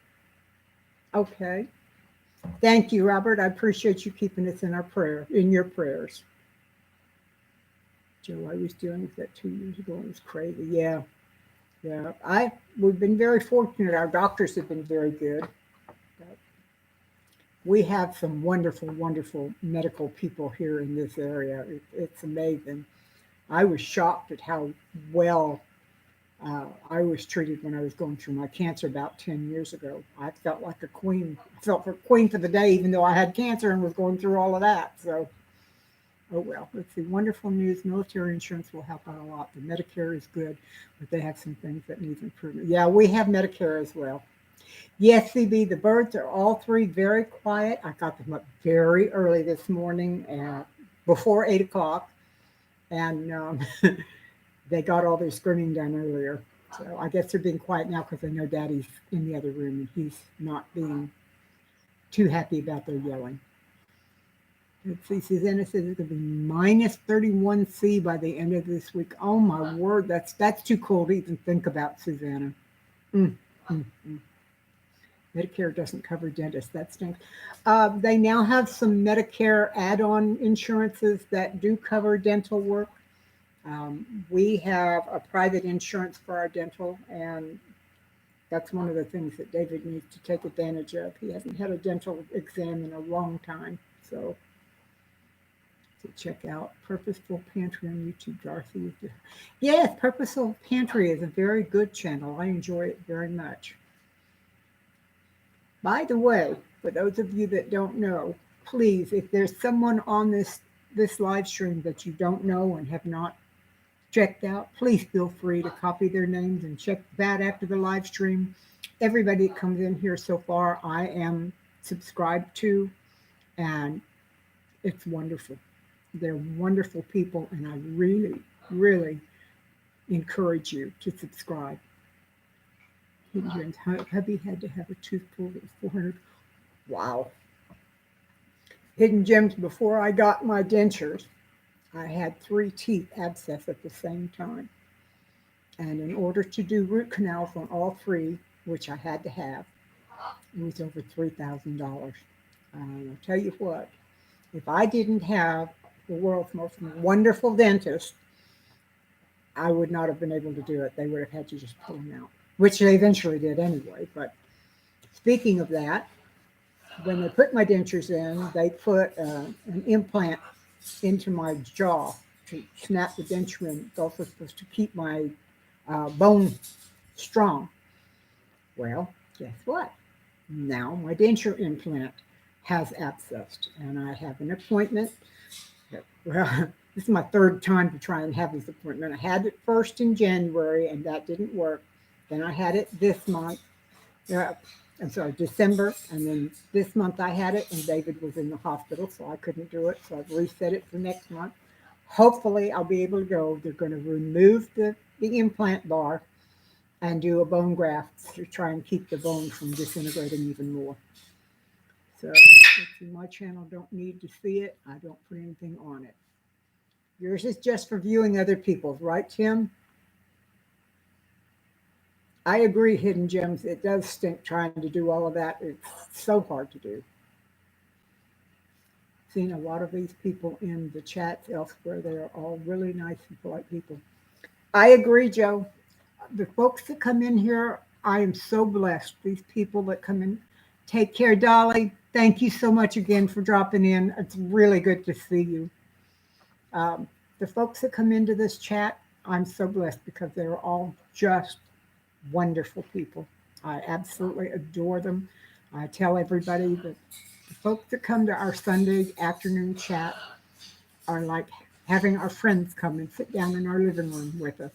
Okay. Thank you, Robert. I appreciate you keeping us in your prayers. Joe, I was dealing with that 2 years ago. It was crazy. Yeah, yeah. We've been very fortunate. Our doctors have been very good. But we have some wonderful, wonderful medical people here in this area. It's amazing. I was shocked at how well I was treated when I was going through my cancer about 10 years ago. I felt like a queen. I felt for queen for the day, even though I had cancer and was going through all of that. So, oh well, let's see. Wonderful news. Military insurance will help out a lot. The Medicare is good, but they have some things that need improvement. Yeah, we have Medicare as well. Yes, CB, the birds are all three very quiet. I got them up very early this morning at before 8 o'clock, and they got all their screaming done earlier. So I guess they're being quiet now because they know Daddy's in the other room and he's not being too happy about their yelling. Let's see, Susanna says it's going to be minus 31 C by the end of this week. Oh my word, that's too cold to even think about, Susanna. Mm, mm, mm. Medicare doesn't cover dentists. That stinks. They now have some Medicare add-on insurances that do cover dental work. We have a private insurance for our dental, and that's one of the things that David needs to take advantage of. He hasn't had a dental exam in a long time, so to check out Purposeful Pantry on YouTube, Dorothy. Yes, Purposeful Pantry is a very good channel. I enjoy it very much. By the way, for those of you that don't know, please, if there's someone on this live stream that you don't know and have not checked out, please feel free to copy their names and check that after the live stream. Everybody that comes in here so far, I am subscribed to, and it's wonderful. They're wonderful people, and I really, really encourage you to subscribe. Hidden Gems. Hubby had to have a tooth pulled. It was 400. Wow. Hidden Gems. Before I got my dentures, I had 3 teeth abscess at the same time. And in order to do root canals on all three, which I had to have, it was over $3,000. I'll tell you what, if I didn't have the world's most wonderful dentist, I would not have been able to do it. They would have had to just pull them out, which they eventually did anyway. But speaking of that, when they put my dentures in, they put an implant into my jaw to snap the denture in. It's also supposed to keep my bone strong. Well, guess what? Now my denture implant has abscessed, and I have an appointment. Well, this is my third time to try and have this appointment. I had it first in January, and that didn't work. Then I had it this month. Uh, I'm sorry, December, and then this month I had it, and David was in the hospital, so I couldn't do it. So I've reset it for next month. Hopefully, I'll be able to go. They're going to remove the implant bar and do a bone graft to try and keep the bone from disintegrating even more. So, my channel don't need to see it. I don't put anything on it. Yours is just for viewing other people's, right, Tim? I agree, Hidden Gems. It does stink trying to do all of that. It's so hard to do. Seen a lot of these people in the chats elsewhere. They are all really nice and polite people. I agree, Joe. The folks that come in here, I am so blessed. These people that come in. Take care, Dolly. Thank you so much again for dropping in. It's really good to see you. The folks that come into this chat, I'm so blessed because they're all just wonderful people. I absolutely adore them. I tell everybody that the folks that come to our Sunday afternoon chat are like having our friends come and sit down in our living room with us.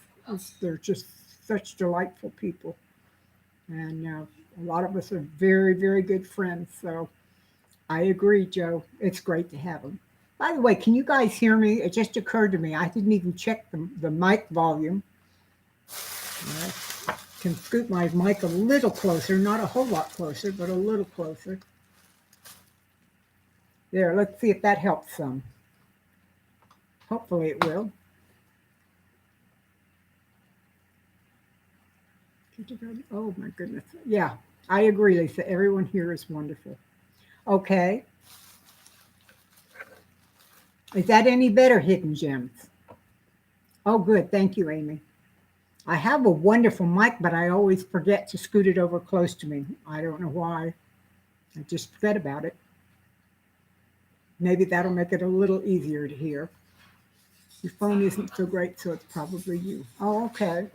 They're just such delightful people. And a lot of us are very, very good friends. So I agree, Joe. It's great to have them. By the way, can you guys hear me? It just occurred to me. I didn't even check the mic volume. I can scoot my mic a little closer, not a whole lot closer, but a little closer. There, let's see if that helps some. Hopefully it will. Oh my goodness. Yeah, I agree, Lisa. Everyone here is wonderful. Okay. Is that any better, Hidden Gems? Oh, good. Thank you, Amy. I have a wonderful mic, but I always forget to scoot it over close to me. I don't know why. I just forget about it. Maybe that'll make it a little easier to hear. Your phone isn't so great, so it's probably you. Oh, okay.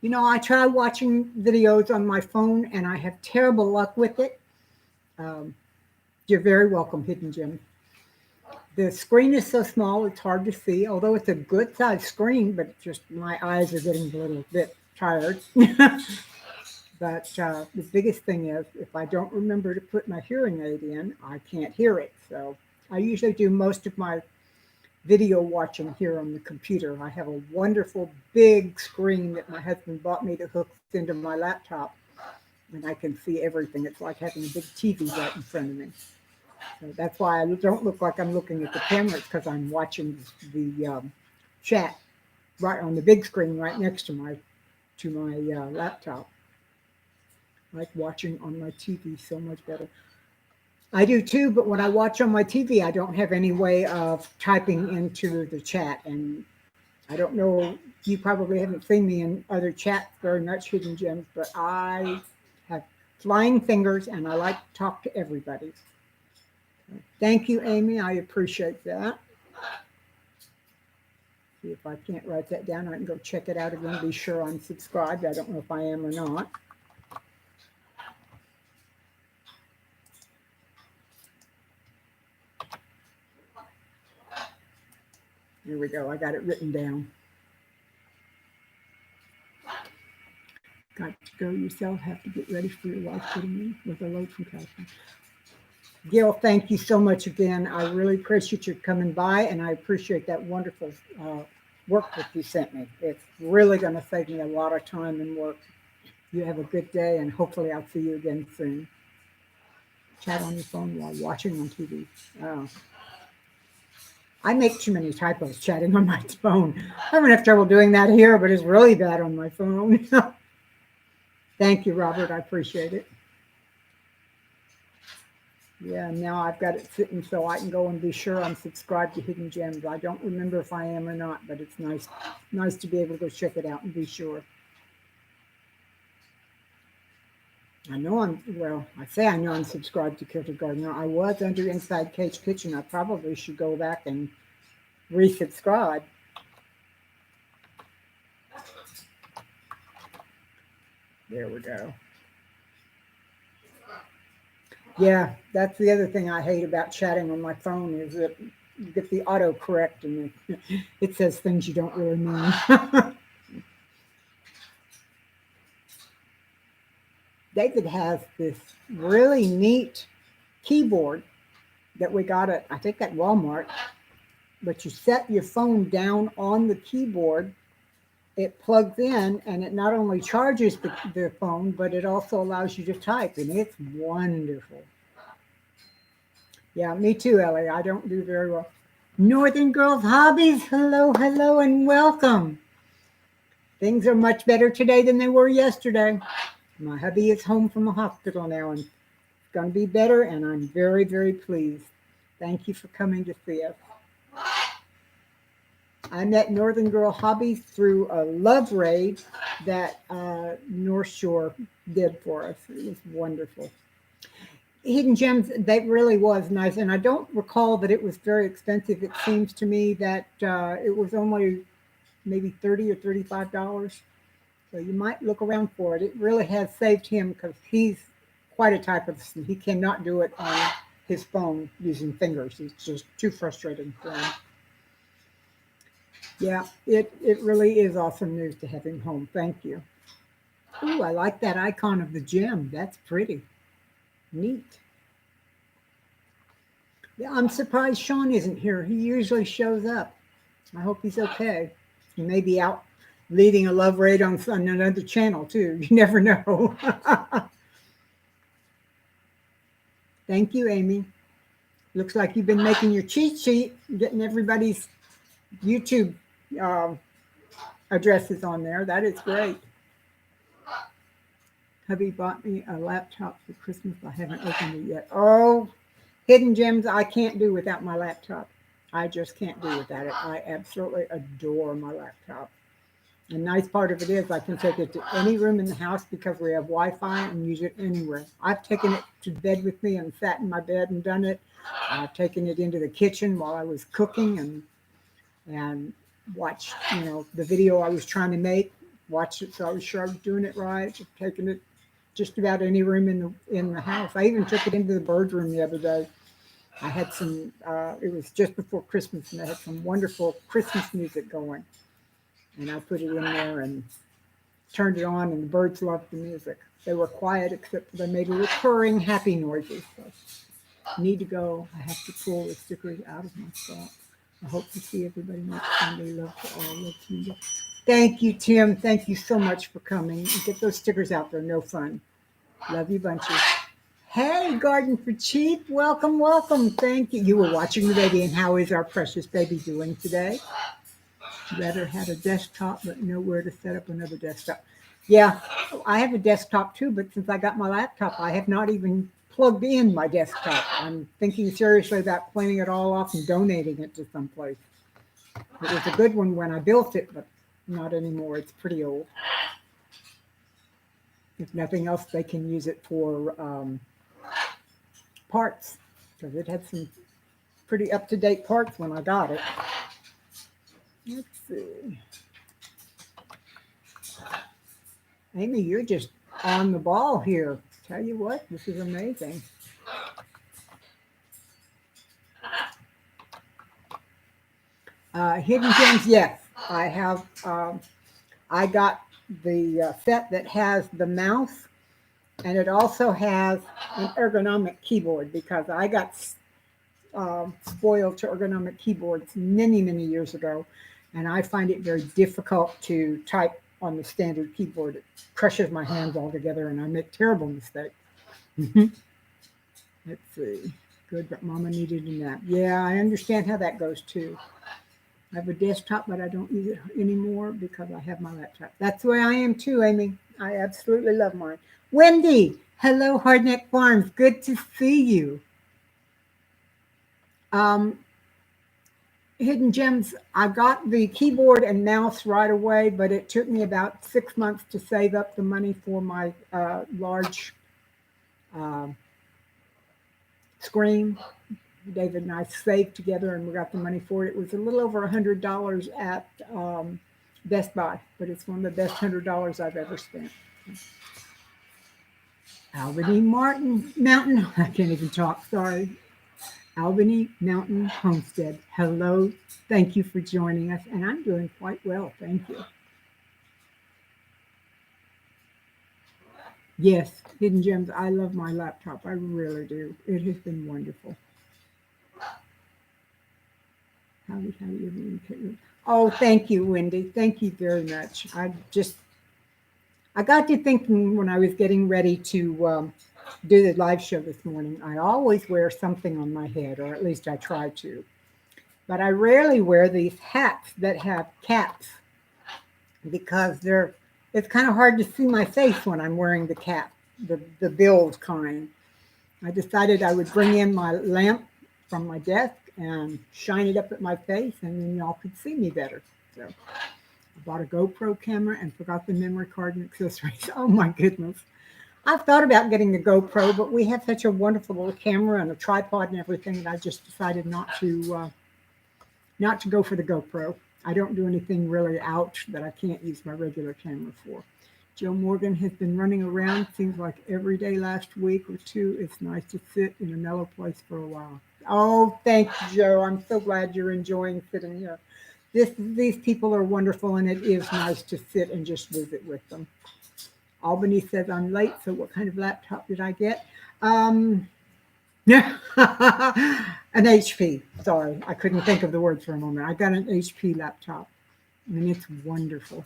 You know, I try watching videos on my phone, and I have terrible luck with it. You're very welcome, Hidden Gem. The screen is so small, it's hard to see, although it's a good size screen, but just my eyes are getting a little bit tired. But the biggest thing is if I don't remember to put my hearing aid in, I can't hear it. So I usually do most of my video watching here on the computer. I have a wonderful big screen that my husband bought me to hook into my laptop, and I can see everything. It's like having a big TV right in front of me. So that's why I don't look like I'm looking at the camera. It's because I'm watching the chat right on the big screen right next to my laptop. I like watching on my TV so much better. I do too, but when I watch on my TV, I don't have any way of typing into the chat. And I don't know, you probably haven't seen me in other chats very much, Hidden Gems, but I have flying fingers and I like to talk to everybody. Thank you, Amy. I appreciate that. See if I can't write that down. I can go check it out again, be sure I'm subscribed. I don't know if I am or not. Here we go. I got it written down. Got to go yourself. Have to get ready for your wife getting in with a load from California. Gil, thank you so much again. I really appreciate you coming by, and I appreciate that wonderful workbook you sent me. It's really going to save me a lot of time and work. You have a good day, and hopefully I'll see you again soon. Chat on your phone while watching on TV. Oh. I make too many typos chatting on my phone. I don't have trouble doing that here, but it's really bad on my phone. Thank you, Robert. I appreciate it. Yeah, now I've got it sitting so I can go and be sure I'm subscribed to Hidden Gems. I don't remember if I am or not, but it's nice to be able to go check it out and be sure. I know I say I know I'm subscribed to Kilted Gardener. I was under Inside Cage Kitchen. I probably should go back and resubscribe. There we go. Yeah, that's the other thing I hate about chatting on my phone is that you get the autocorrect and it says things you don't really mean. David has this really neat keyboard that we got at, I think, at Walmart. But you set your phone down on the keyboard, it plugs in, and it not only charges the phone, but it also allows you to type, and it's wonderful. Yeah, me too, Ellie. I don't do very well. Northern Girls Hobbies, hello, hello, and welcome. Things are much better today than they were yesterday. My hubby is home from the hospital now, and it's going to be better, and I'm very, very pleased. Thank you for coming to see us. I met Northern Girl Hobbies through a love raid that North Shore did for us. It was wonderful. Hidden Gems, that really was nice. And I don't recall that it was very expensive. It seems to me that it was only maybe $30 or $35. So you might look around for it. It really has saved him because he's quite a typist. He cannot do it on his phone using fingers. It's just too frustrating for him. Yeah, it really is awesome news to have him home. Thank you. Ooh, I like that icon of the gem. That's pretty. Neat. Yeah, I'm surprised Sean isn't here. He usually shows up. I hope he's okay. He may be out leading a love raid on another channel, too. You never know. Thank you, Amy. Looks like you've been making your cheat sheet, getting everybody's YouTube addresses on there. That is great. Hubby bought me a laptop for Christmas. I haven't opened it yet. Oh, Hidden Gems, I can't do without my laptop. I just can't do without it. I absolutely adore my laptop. The nice part of it is I can take it to any room in the house because we have Wi-Fi and use it anywhere. I've taken it to bed with me and sat in my bed and done it. I've taken it into the kitchen while I was cooking and watched, the video I was trying to make, watched it so I was sure I was doing it right. I've taken it just about any room in the house. I even took it into the bird room the other day. I had some, it was just before Christmas, and I had some wonderful Christmas music going. And I put it in there and turned it on, and the birds loved the music. They were quiet, except they made recurring happy noises. So I need to go. I have to pull the stickers out of my thought. I hope to see everybody next Sunday. Love to all. Love to you. Thank you, Tim. Thank you so much for coming. Get those stickers out. They're no fun. Love you bunches. Hey, Garden for Cheap. Welcome, welcome. Thank you. You were watching the baby, and how is our precious baby doing today? Rather had a desktop, but nowhere to set up another desktop. Yeah, I have a desktop too, but since I got my laptop, I have not even plugged in my desktop. I'm thinking seriously about cleaning it all off and donating it to someplace. It was a good one when I built it, but not anymore. It's pretty old. If nothing else, they can use it for parts, because it had some pretty up-to-date parts when I got it. Let's see. Amy, you're just on the ball here. Tell you what, this is amazing. Hidden Gems, yes. I have, I got the set that has the mouse, and it also has an ergonomic keyboard because I got spoiled to ergonomic keyboards many, many years ago. And I find it very difficult to type on the standard keyboard. It crushes my hands all together, and I make terrible mistakes. Let's see. Good, but Mama needed a nap. Yeah, I understand how that goes too. I have a desktop, but I don't use it anymore because I have my laptop. That's the way I am too, Amy. I absolutely love mine. Wendy, hello, Hardneck Farms. Good to see you. Um, Hidden Gems, I got the keyboard and mouse right away, but it took me about 6 months to save up the money for my large uh, screen. David and I saved together and we got the money for it. It was a little over $100 at Best Buy, but it's one of the best $100 I've ever spent. Albany Martin Mountain, I can't even talk, sorry. Albany Mountain Homestead. Hello, thank you for joining us, and I'm doing quite well, thank you. Yes, Hidden Gems, I love my laptop, I really do. It has been wonderful. How do you communicate with? Oh, thank you, Wendy. Thank you very much. I got to thinking when I was getting ready to do the live show this morning. I always wear something on my head, or at least I try to. But I rarely wear these hats that have caps because they're. It's kind of hard to see my face when I'm wearing the cap, the build kind. I decided I would bring in my lamp from my desk and shine it up at my face, and then y'all could see me better. So I bought a GoPro camera and forgot the memory card and accessories. Oh my goodness. I've thought about getting a GoPro, but we have such a wonderful little camera and a tripod and everything that I just decided not to go for the GoPro. I don't do anything really out that I can't use my regular camera for. Joe Morgan has been running around, seems like every day last week or two. It's nice to sit in a mellow place for a while. Oh, thank you, Joe. I'm so glad you're enjoying sitting here. These people are wonderful, and it is nice to sit and just visit with them. Albany says I'm late, so what kind of laptop did I get? Yeah, an HP. Sorry, I couldn't think of the word for a moment. I got an HP laptop, and it's wonderful.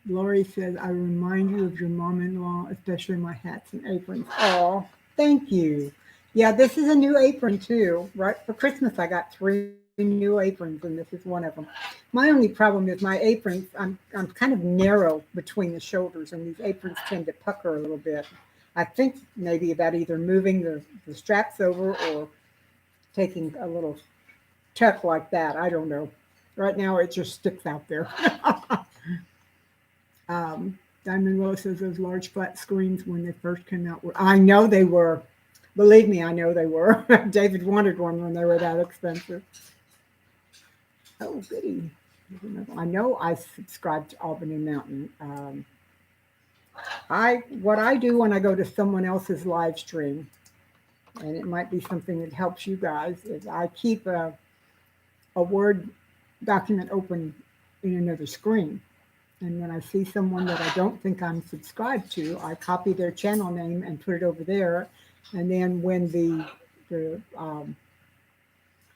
Lori says, I remind you of your mom-in-law, especially my hats and aprons. Oh, thank you. Yeah, this is a new apron too. Right for Christmas, I got 3 new aprons, and this is one of them. My only problem is my aprons. I'm kind of narrow between the shoulders, and these aprons tend to pucker a little bit. I think maybe about either moving the straps over or taking a little tuck like that. I don't know. Right now, it just sticks out there. Diamond Rose says those large flat screens when they first came out were. I know they were. Believe me, I know they were. David wanted one when they were that expensive. Oh, goody. I know I subscribed to Albany Mountain. What I do when I go to someone else's live stream, and it might be something that helps you guys, is I keep a Word document open in another screen. And when I see someone that I don't think I'm subscribed to, I copy their channel name and put it over there. And then when the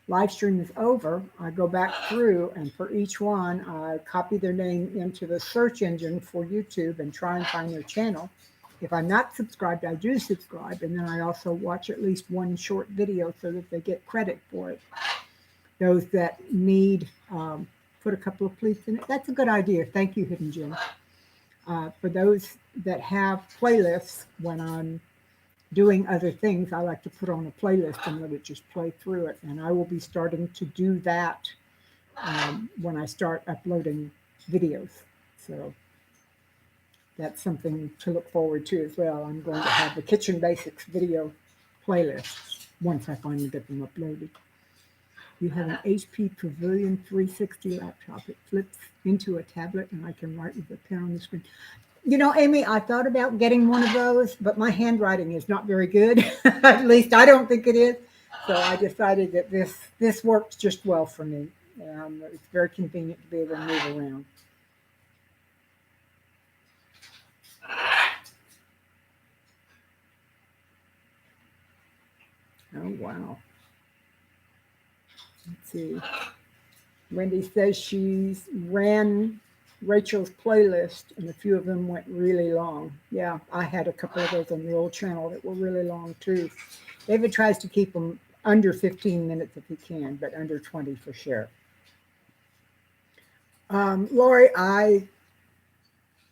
live stream is over, I go back through, and for each one, I copy their name into the search engine for YouTube and try and find their channel. If I'm not subscribed, I do subscribe, and then I also watch at least one short video so that they get credit for it. Those that need, put a couple of pleats in it. That's a good idea. Thank you, Hidden Gem. For those that have playlists, when I'm doing other things, I like to put on a playlist and let it just play through it. And I will be starting to do that when I start uploading videos. So that's something to look forward to as well. I'm going to have the Kitchen Basics video playlist once I finally get them uploaded. You have an HP Pavilion 360 laptop. It flips into a tablet, and I can write with a pen on the screen. You know, Amy, I thought about getting one of those, but my handwriting is not very good. At least I don't think it is. So I decided that this works just well for me. It's very convenient to be able to move around. Oh, wow. Let's see. Wendy says she's ran Rachel's playlist, and a few of them went really long. Yeah, I had a couple of those on the old channel that were really long too. David tries to keep them under 15 minutes if he can, but under 20 for sure. Lori, I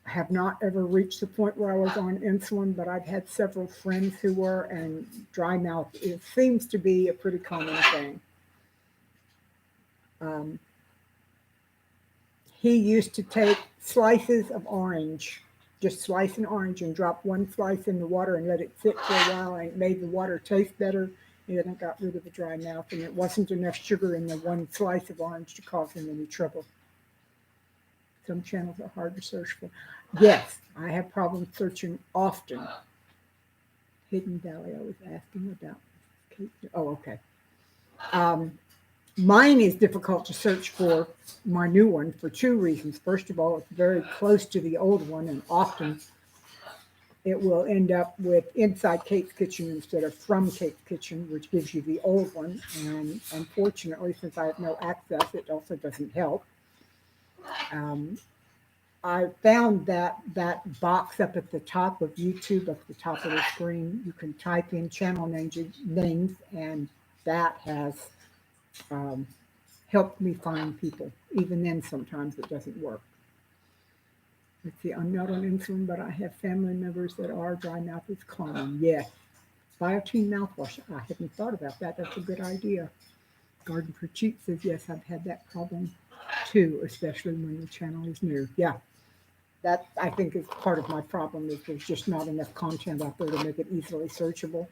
have not ever reached the point where I was on insulin, but I've had several friends who were, and dry mouth, it seems to be a pretty common thing. Um, he used to take slices of orange, just slice an orange and drop one slice in the water and let it sit for a while, and it made the water taste better. And then it got rid of the dry mouth, and it wasn't enough sugar in the one slice of orange to cause him any trouble. Some channels are hard to search for. Yes, I have problems searching often. Hidden Valley, I was asking about. Oh, okay. Mine is difficult to search for, my new one, for two reasons. First of all, it's very close to the old one, and often it will end up with Inside Kate's Kitchen instead of From Kate's Kitchen, which gives you the old one. And unfortunately, since I have no access, it also doesn't help. I found that box up at the top of YouTube, up at the top of the screen. You can type in channel names, and that has helped me find people. Even then, sometimes it doesn't work. Let's see, I'm not on insulin, but I have family members that are. Dry mouth is common. Yes. Biotine mouthwash. I hadn't thought about that. That's a good idea. Garden for Cheap says, yes, I've had that problem too, especially when the channel is new. Yeah. That, I think, is part of my problem, is there's just not enough content out there to make it easily searchable.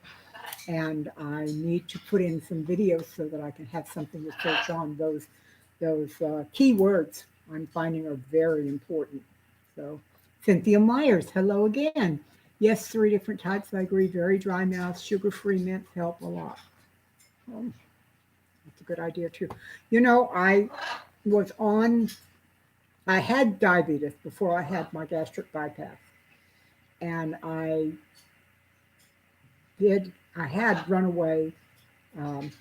And I need to put in some videos so that I can have something to search on. Those keywords I'm finding are very important. So, Cynthia Myers, hello again. Yes, 3 different types. I agree. Very dry mouth, sugar-free mints help a lot. That's a good idea too. You know, I had diabetes before I had my gastric bypass, and I had runaway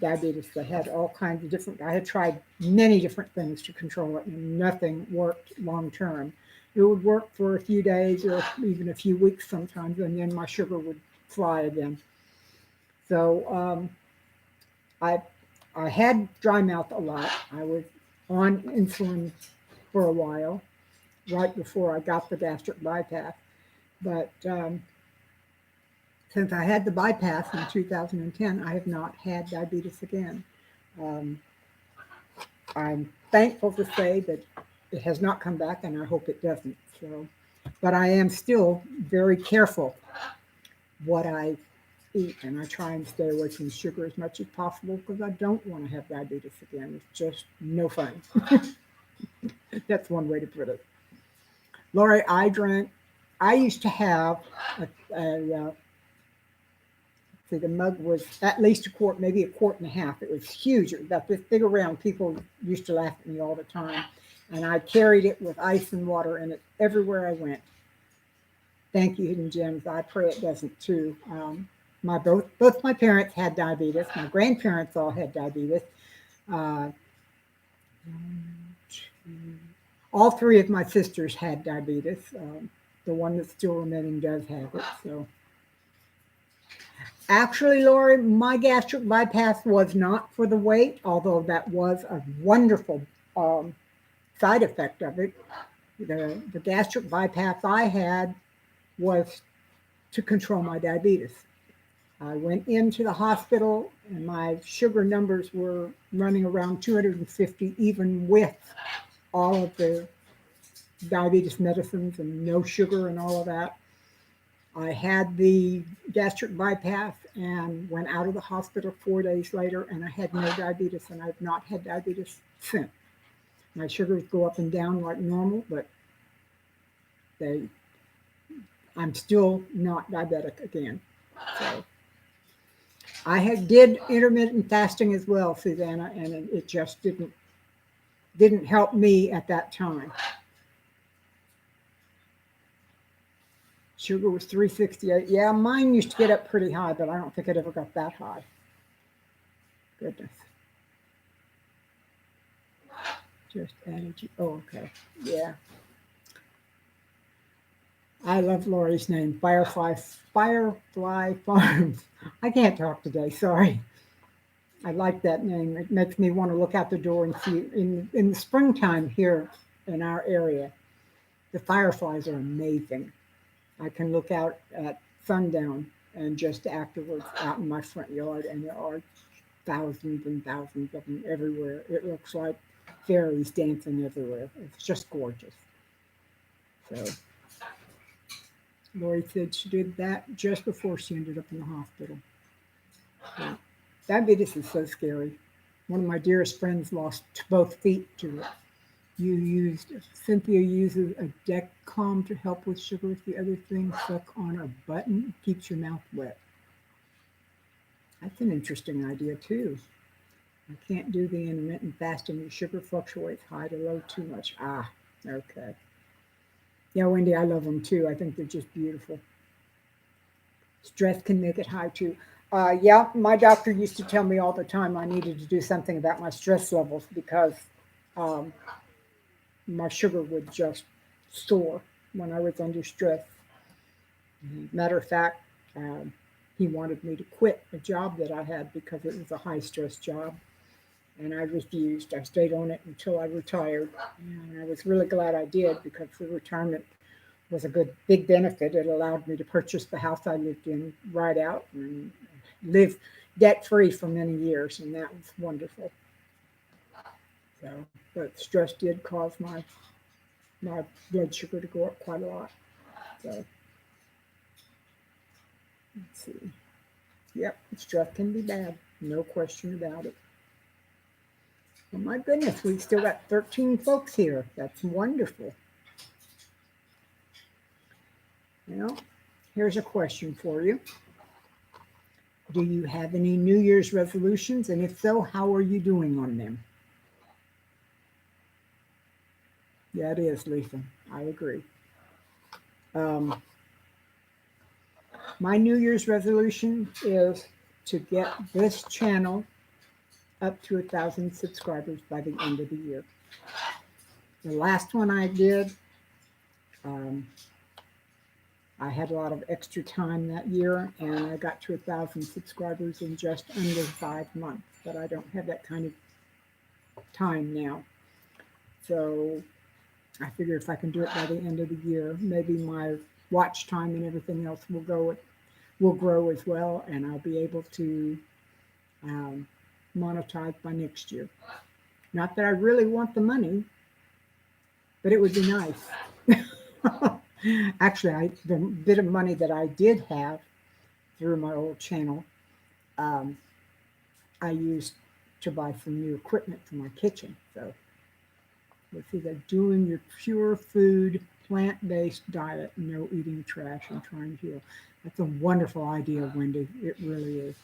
diabetes. I had all kinds of different, I had tried many different things to control it, and nothing worked long term. It would work for a few days or even a few weeks sometimes, and then my sugar would fly again. So I had dry mouth a lot. I was on insulin for a while, right before I got the gastric bypass. But since I had the bypass in 2010, I have not had diabetes again. I'm thankful to say that it has not come back, and I hope it doesn't. So, but I am still very careful what I eat, and I try and stay away from sugar as much as possible because I don't want to have diabetes again. It's just no fun. That's one way to put it. Lori, I used to have see, the mug was at least a quart, maybe a quart and a half. It was huge. It was about this big around. People used to laugh at me all the time. And I carried it with ice and water in it everywhere I went. Thank you, Hidden Gems. I pray it doesn't too. Both my parents had diabetes. My grandparents all had diabetes. Uh, all 3 of my sisters had diabetes. The one that's still remaining does have it. So, actually, Lori, my gastric bypass was not for the weight, although that was a wonderful side effect of it. The gastric bypass I had was to control my diabetes. I went into the hospital, and my sugar numbers were running around 250, even with all of the diabetes medicines and no sugar and all of that. I had the gastric bypass and went out of the hospital 4 days later, and I had no diabetes, and I've not had diabetes since. My sugars go up and down like normal, but I'm still not diabetic again. So I did intermittent fasting as well, Susanna, and it just didn't help me at that time. Sugar was 368. Yeah, mine used to get up pretty high, but I don't think it ever got that high. Goodness. Just added you. Oh, okay. Yeah. I love Lori's name, Firefly Farms. I can't talk today, sorry. I like that name. It makes me want to look out the door and see in the springtime here in our area. The fireflies are amazing. I can look out at sundown and just afterwards out in my front yard, and there are thousands and thousands of them everywhere. It looks like fairies dancing everywhere. It's just gorgeous. So Lori said she did that just before she ended up in the hospital. Yeah. Diabetes is so scary. One of my dearest friends lost both feet to it. Cynthia uses a Dexcom to help with sugars. The other thing, suck on a button, keeps your mouth wet. That's an interesting idea too. I can't do the intermittent fasting. The sugar fluctuates high to low too much. Ah, okay. Yeah, Wendy, I love them too. I think they're just beautiful. Stress can make it high too. Yeah, my doctor used to tell me all the time I needed to do something about my stress levels because um, my sugar would just soar when I was under stress. Matter of fact, um, he wanted me to quit a job that I had because it was a high stress job, and I refused. I stayed on it until I retired, and I was really glad I did because the retirement was a good big benefit. It allowed me to purchase the house I lived in right out and live debt free for many years, and that was wonderful. So, but stress did cause my blood sugar to go up quite a lot. So let's see. Yep, stress can be bad, no question about it. Oh my goodness, we've still got 13 folks here. That's wonderful. Well, here's a question for you. Do you have any New Year's resolutions? And if so, how are you doing on them? Yeah, it is, Lisa. I agree. Um, my New Year's resolution is to get this channel up to 1,000 subscribers by the end of the year. The last one I did, um, I had a lot of extra time that year, and I got to 1,000 subscribers in just under 5 months. But I don't have that kind of time now. So I figure if I can do it by the end of the year, maybe my watch time and everything else will grow as well, and I'll be able to um, monetize by next year. Not that I really want the money, but it would be nice. Actually, the bit of money that I did have through my old channel, um, I used to buy some new equipment for my kitchen. So let's see, they're doing your pure food, plant-based diet, no eating trash and trying to heal. That's a wonderful idea, Wendy. It really is.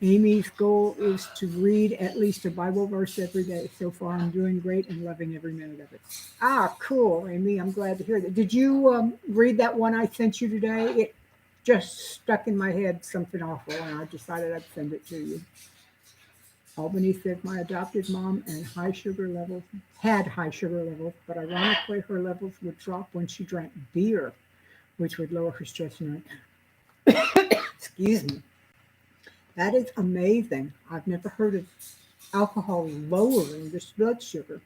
Amy's goal is to read at least a Bible verse every day. So far, I'm doing great and loving every minute of it. Ah, cool, Amy. I'm glad to hear that. Did you read that one I sent you today? It just stuck in my head something awful, and I decided I'd send it to you. Albany said my adopted mom had high sugar levels, but ironically, her levels would drop when she drank beer, which would lower her stress. Excuse me. That is amazing. I've never heard of alcohol lowering this blood sugar.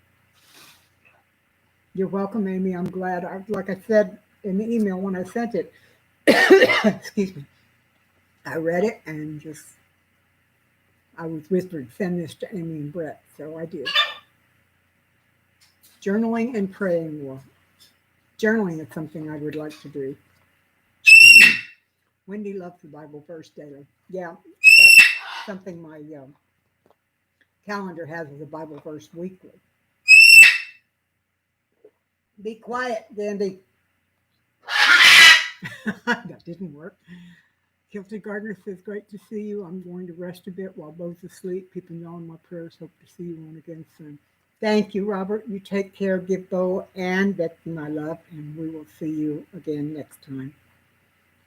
You're welcome, Amy. I'm glad. Like I said in the email when I sent it, excuse me, I read it and just, I was whispered, send this to Amy and Brett. So I did. Journaling and praying more. Journaling is something I would like to do. Wendy loves the Bible verse daily. Yeah, that's something my calendar has as a Bible verse weekly. Be quiet, Dandy. That didn't work. Kilty Gardner says, great to see you. I'm going to rest a bit while both asleep. Keeping you on my prayers. Hope to see you on again soon. Thank you, Robert. You take care. Give Bo and Betsy my love, and we will see you again next time.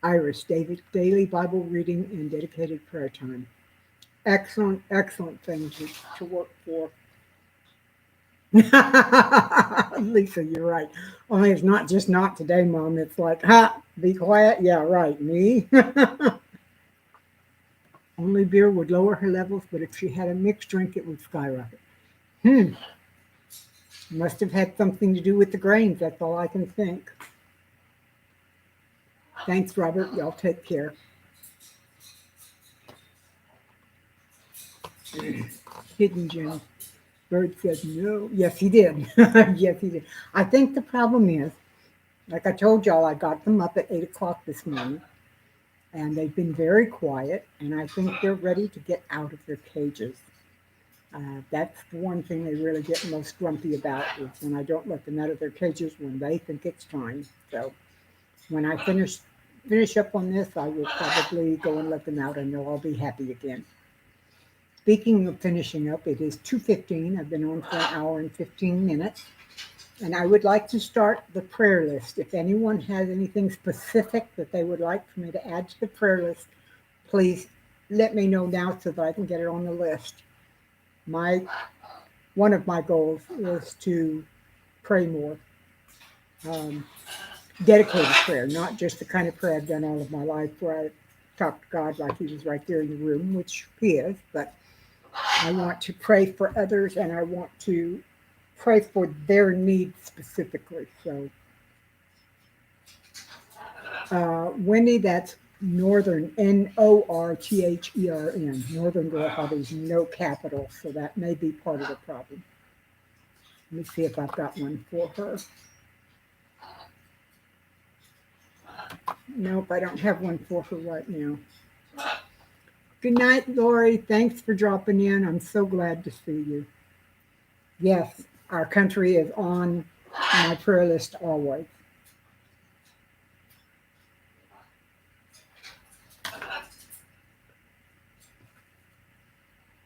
Iris, David, daily Bible reading and dedicated prayer time. Excellent, excellent thing to work for. Lisa, you're right. Only it's not just not today, Mom. It's like, ha, be quiet. Yeah, right. Me. Only beer would lower her levels, but if she had a mixed drink, it would skyrocket. Hmm. Must have had something to do with the grains. That's all I can think. Thanks, Robert. Y'all take care. Hidden gem. Bird said no. Yes, he did. Yes, he did. I think the problem is, like I told y'all, I got them up at 8 o'clock this morning, and they've been very quiet, and I think they're ready to get out of their cages. That's the one thing they really get most grumpy about is when I don't let them out of their cages when they think it's time. So when I finish up on this, I will probably go and let them out, and they'll all be happy again. Speaking of finishing up, it is 2:15. I've been on for an hour and 15 minutes. And I would like to start the prayer list. If anyone has anything specific that they would like for me to add to the prayer list, please let me know now so that I can get it on the list. My One of my goals is to pray more, um, dedicated prayer, not just the kind of prayer I've done all of my life where I talk to God like He was right there in the room, which He is, but I want to pray for others and I want to pray for their needs specifically. So, Wendy, that's Northern, Northern. Northern Girl Hobbies, no capital, so that may be part of the problem. Let me see if I've got one for her. Nope, I don't have one for her right now. Good night, Lori. Thanks for dropping in. I'm so glad to see you. Yes, our country is on my prayer list always.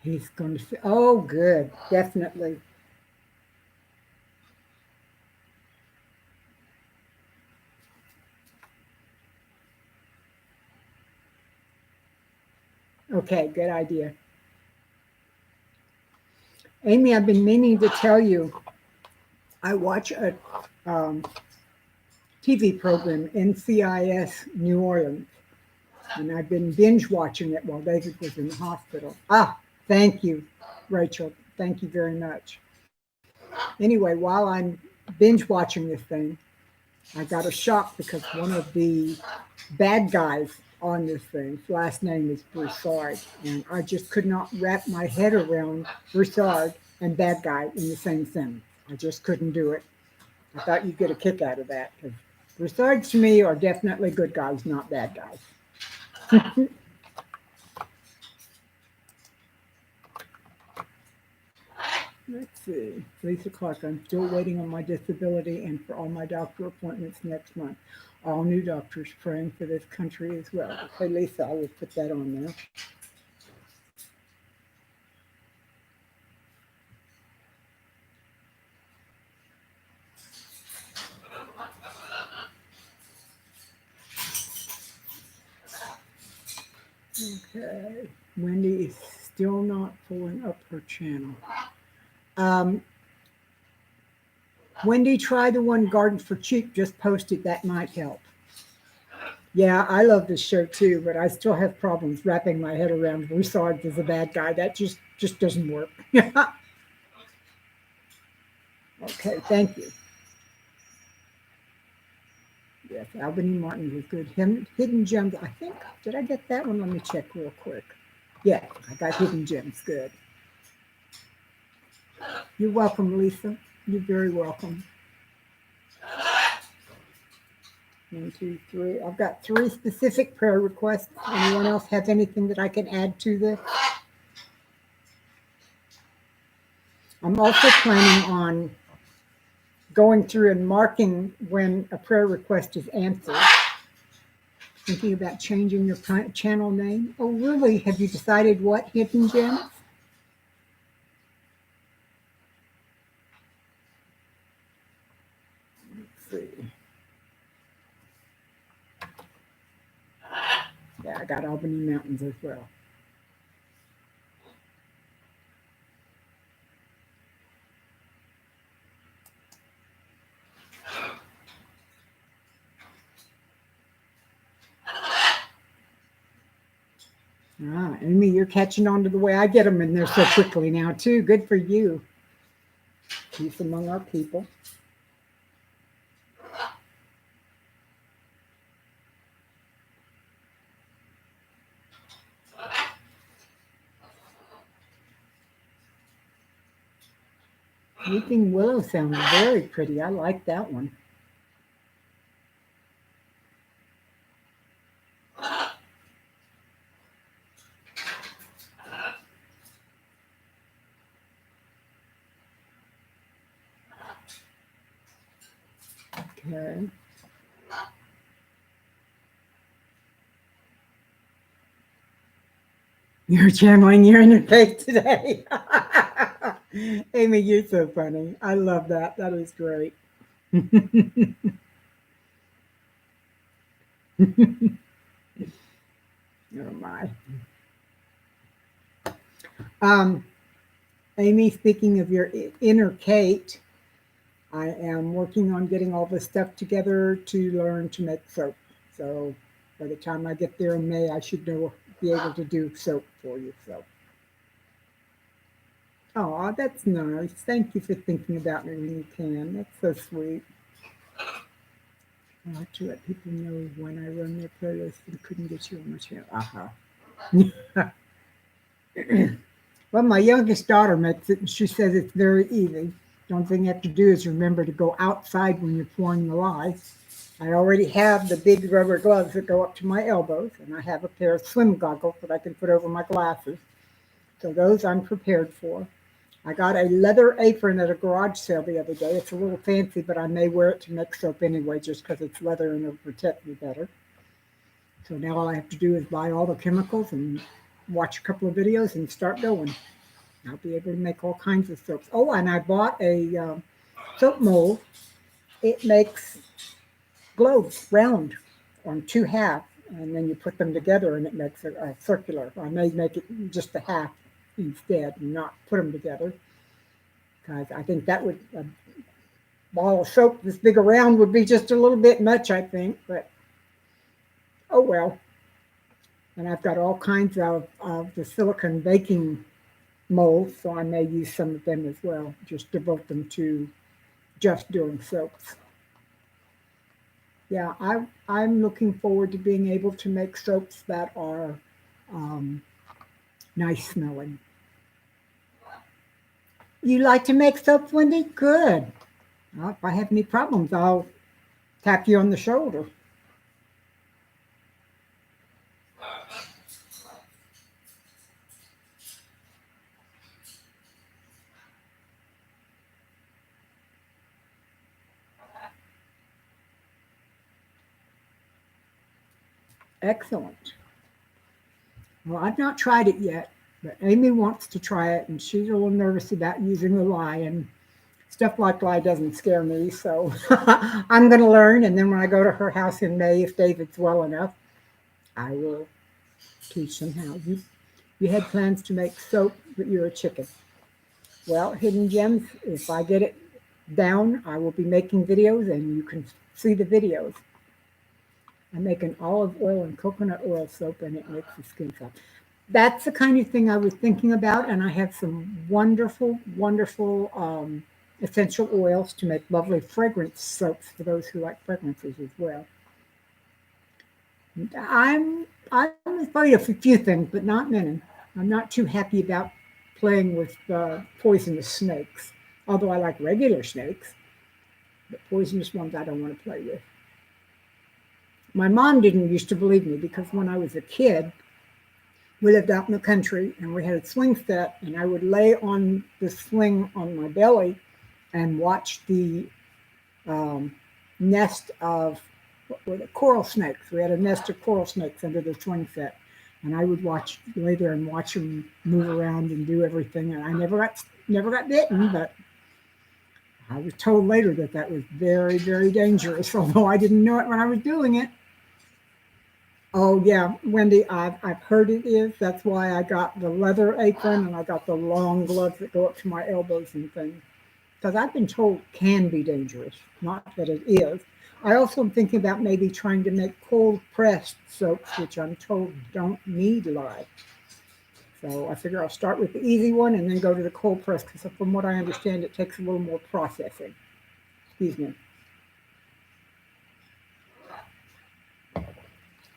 He's going to say, oh, good, definitely. Okay, good idea. Amy, I've been meaning to tell you, I watch a um, TV program, NCIS New Orleans, and I've been binge watching it while David was in the hospital. Ah, thank you, Rachel. Thank you very much. Anyway, while I'm binge watching this thing, I got a shock because one of the bad guys on this thing, his last name is Broussard, and I just could not wrap my head around Broussard and bad guy in the same sentence. I just couldn't do it. I thought you'd get a kick out of that because Broussards to me are definitely good guys, not bad guys. Let's see. Lisa Clark, I'm still waiting on my disability and for all my doctor appointments next month. All new doctors praying for this country as well. Okay, Lisa, I will put that on there. Okay. Wendy is still not pulling up her channel. Um, Wendy, try the one Garden for Cheap just posted. That might help. Yeah, I love this show too, but I still have problems wrapping my head around Broussard as a bad guy. That just doesn't work. Okay, thank you. Yes, Albany Martin was good. Hidden Gems, I think. Did I get that one? Let me check real quick. Yeah, I got Hidden Gems. Good. You're welcome, Lisa. You're very welcome. 1, 2, 3. I've got 3 specific prayer requests. Anyone else have anything that I can add to this? I'm also planning on going through and marking when a prayer request is answered. Thinking about changing your channel name. Oh, really? Have you decided what, Hidden Gems? Let's see. Yeah, I got Albany Mountains as well. Ah, Amy, you're catching on to the way I get them in there so quickly now, too. Good for you. Peace among our people. Weeping Willow sounds very pretty. I like that one. Okay. You're channeling your inner faith today. Amy, you're so funny. I love that. That is great. Oh my. Um, Amy, speaking of your inner Kate, I am working on getting all the stuff together to learn to make soap. So by the time I get there in May, I should be able to do soap for you. So, oh, that's nice. Thank you for thinking about me when you can. That's so sweet. I like to let people know when I run their playlist and couldn't get you on my channel. Well, my youngest daughter makes it, and she says it's very easy. The only thing you have to do is remember to go outside when you're pouring the lye. I already have the big rubber gloves that go up to my elbows, and I have a pair of swim goggles that I can put over my glasses. So those I'm prepared for. I got a leather apron at a garage sale the other day. It's a little fancy, but I may wear it to make soap anyway, just because it's leather and it'll protect me better. So now all I have to do is buy all the chemicals and watch a couple of videos and start going. I'll be able to make all kinds of soaps. Oh, and I bought a soap mold. It makes globes round on two halves, and then you put them together and it makes a circular. I may make it just a half instead and not put them together, because I think that would, a ball of soap this big around would be just a little bit much, I think, but oh well. And I've got all kinds of the silicone baking molds, so I may use some of them as well, just devote them to just doing soaps. Yeah, I'm looking forward to being able to make soaps that are um, nice smelling. You like to make soaps, Wendy? Good. Well, if I have any problems, I'll tap you on the shoulder. Excellent. Well, I've not tried it yet, but Amy wants to try it, and she's a little nervous about using the lye, and stuff like lye doesn't scare me. So I'm going to learn, and then when I go to her house in May, if David's well enough, I will teach them how. You had plans to make soap, but you're a chicken. Well, Hidden Gems, if I get it down, I will be making videos, and you can see the videos. I make an olive oil and coconut oil soap, and it makes the skin soft. That's the kind of thing I was thinking about, and I have some wonderful, wonderful essential oils to make lovely fragrance soaps for those who like fragrances as well. I'm afraid of a few things, but not many. I'm not too happy about playing with poisonous snakes, although I like regular snakes, but poisonous ones I don't want to play with. My mom didn't used to believe me because when I was a kid, we lived out in the country and we had a swing set, and I would lay on the swing on my belly and watch the nest of, what were the coral snakes. We had a nest of coral snakes under the swing set, and I would lay there and watch them move around and do everything. And I never got bitten, but I was told later that that was very, very dangerous, although I didn't know it when I was doing it. Oh yeah, Wendy, I've heard it is. That's why I got the leather apron and I got the long gloves that go up to my elbows and things. Because I've been told it can be dangerous, not that it is. I also am thinking about maybe trying to make cold pressed soaps, which I'm told don't need lye. So I figure I'll start with the easy one and then go to the cold press because from what I understand, it takes a little more processing. Excuse me.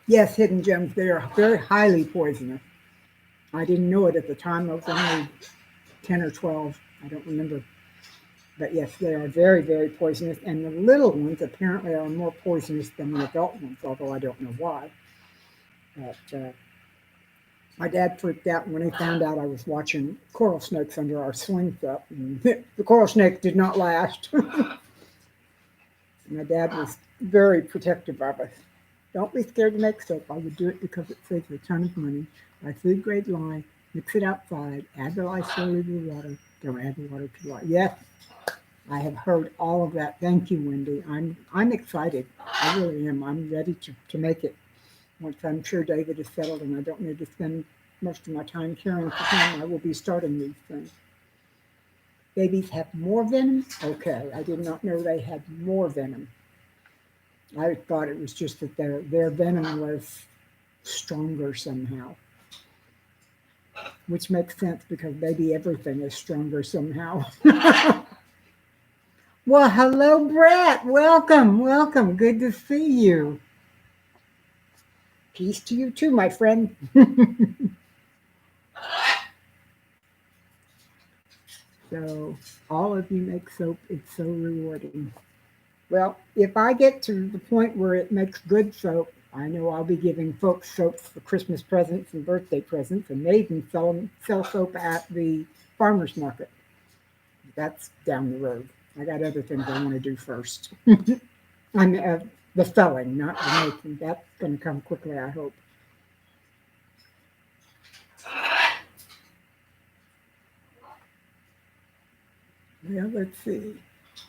Yes, hidden gems, they are very highly poisonous. I didn't know it at the time. I was only 10 or 12. I don't remember. But yes, they are very, very poisonous. And the little ones apparently are more poisonous than the adult ones, although I don't know why. But my dad freaked out when he found out I was watching coral snakes under our swing set. And the coral snake did not last. My dad was very protective of us. Don't be scared to make soap. I would do it because it saves a ton of money. Buy food grade lye, mix it outside, add the lye slowly to the water. Don't add the water to the lye. Yes, I have heard all of that. Thank you, Wendy. I'm excited. I really am. I'm ready to make it. Once I'm sure David is settled and I don't need to spend most of my time caring for him, I will be starting these things. Babies have more venom? Okay, I did not know they had more venom. I thought it was just that their venom was stronger somehow, which makes sense because maybe everything is stronger somehow. Well, hello, Brett. Welcome, welcome. Good to see you. Peace to you too, my friend. So all of you make soap. It's so rewarding. Well, if I get to the point where it makes good soap, I know I'll be giving folks soaps for Christmas presents and birthday presents, and they even sell soap at the farmer's market. That's down the road. I got other things I want to do first. I'm the selling, not the making. That's going to come quickly, I hope. Well, let's see.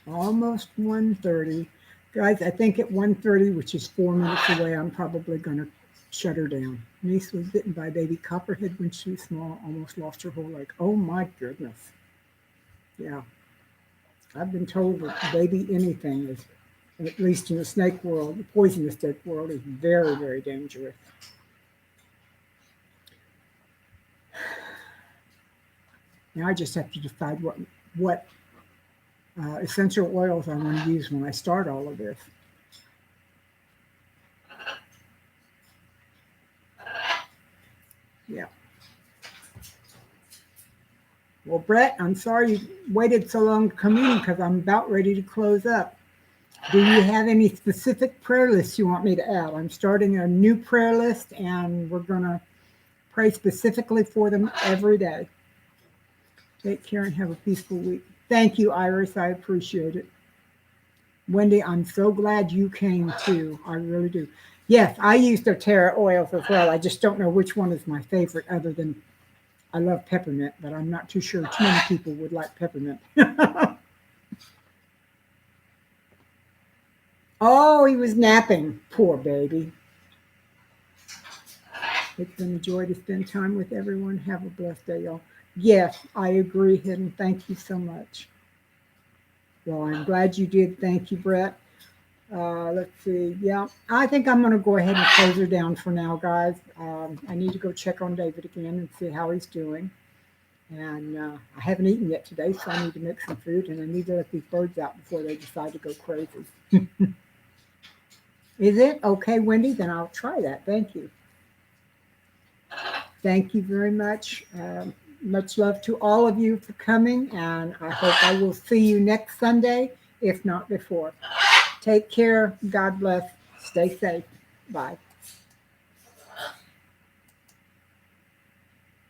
Almost 1:30. Guys, I think at 1:30, which is 4 minutes away, I'm probably going to shut her down. Niece was bitten by a baby copperhead when she was small, almost lost her whole leg. Oh my goodness. Yeah. I've been told that baby anything is, at least in the snake world, the poisonous snake world, is very, very dangerous. Now I just have to decide what essential oils I want to use when I start all of this. Yeah. Well, Brett, I'm sorry you waited so long to come in because I'm about ready to close up. Do you have any specific prayer lists you want me to add? I'm starting a new prayer list and we're going to pray specifically for them every day. Take care and have a peaceful week. Thank you, Iris. I appreciate it. Wendy, I'm so glad you came too. I really do. Yes, I use doTERRA oils as well. I just don't know which one is my favorite other than I love peppermint, but I'm not too sure too many people would like peppermint. Oh, he was napping. Poor baby. It's been a joy to spend time with everyone. Have a blessed day, y'all. Yes, I agree, Hidden. Thank you so much. Well, I'm glad you did. Thank you, Brett. Let's see. Yeah, I think I'm going to go ahead and close her down for now, guys. I need to go check on David again and see how he's doing. And I haven't eaten yet today, so I need to make some food, and I need to let these birds out before they decide to go crazy. Is it? Okay, Wendy, then I'll try that. Thank you. Thank you very much. Much love to all of you for coming, and I hope I will see you next Sunday, if not before. Take care. God bless. Stay safe. Bye.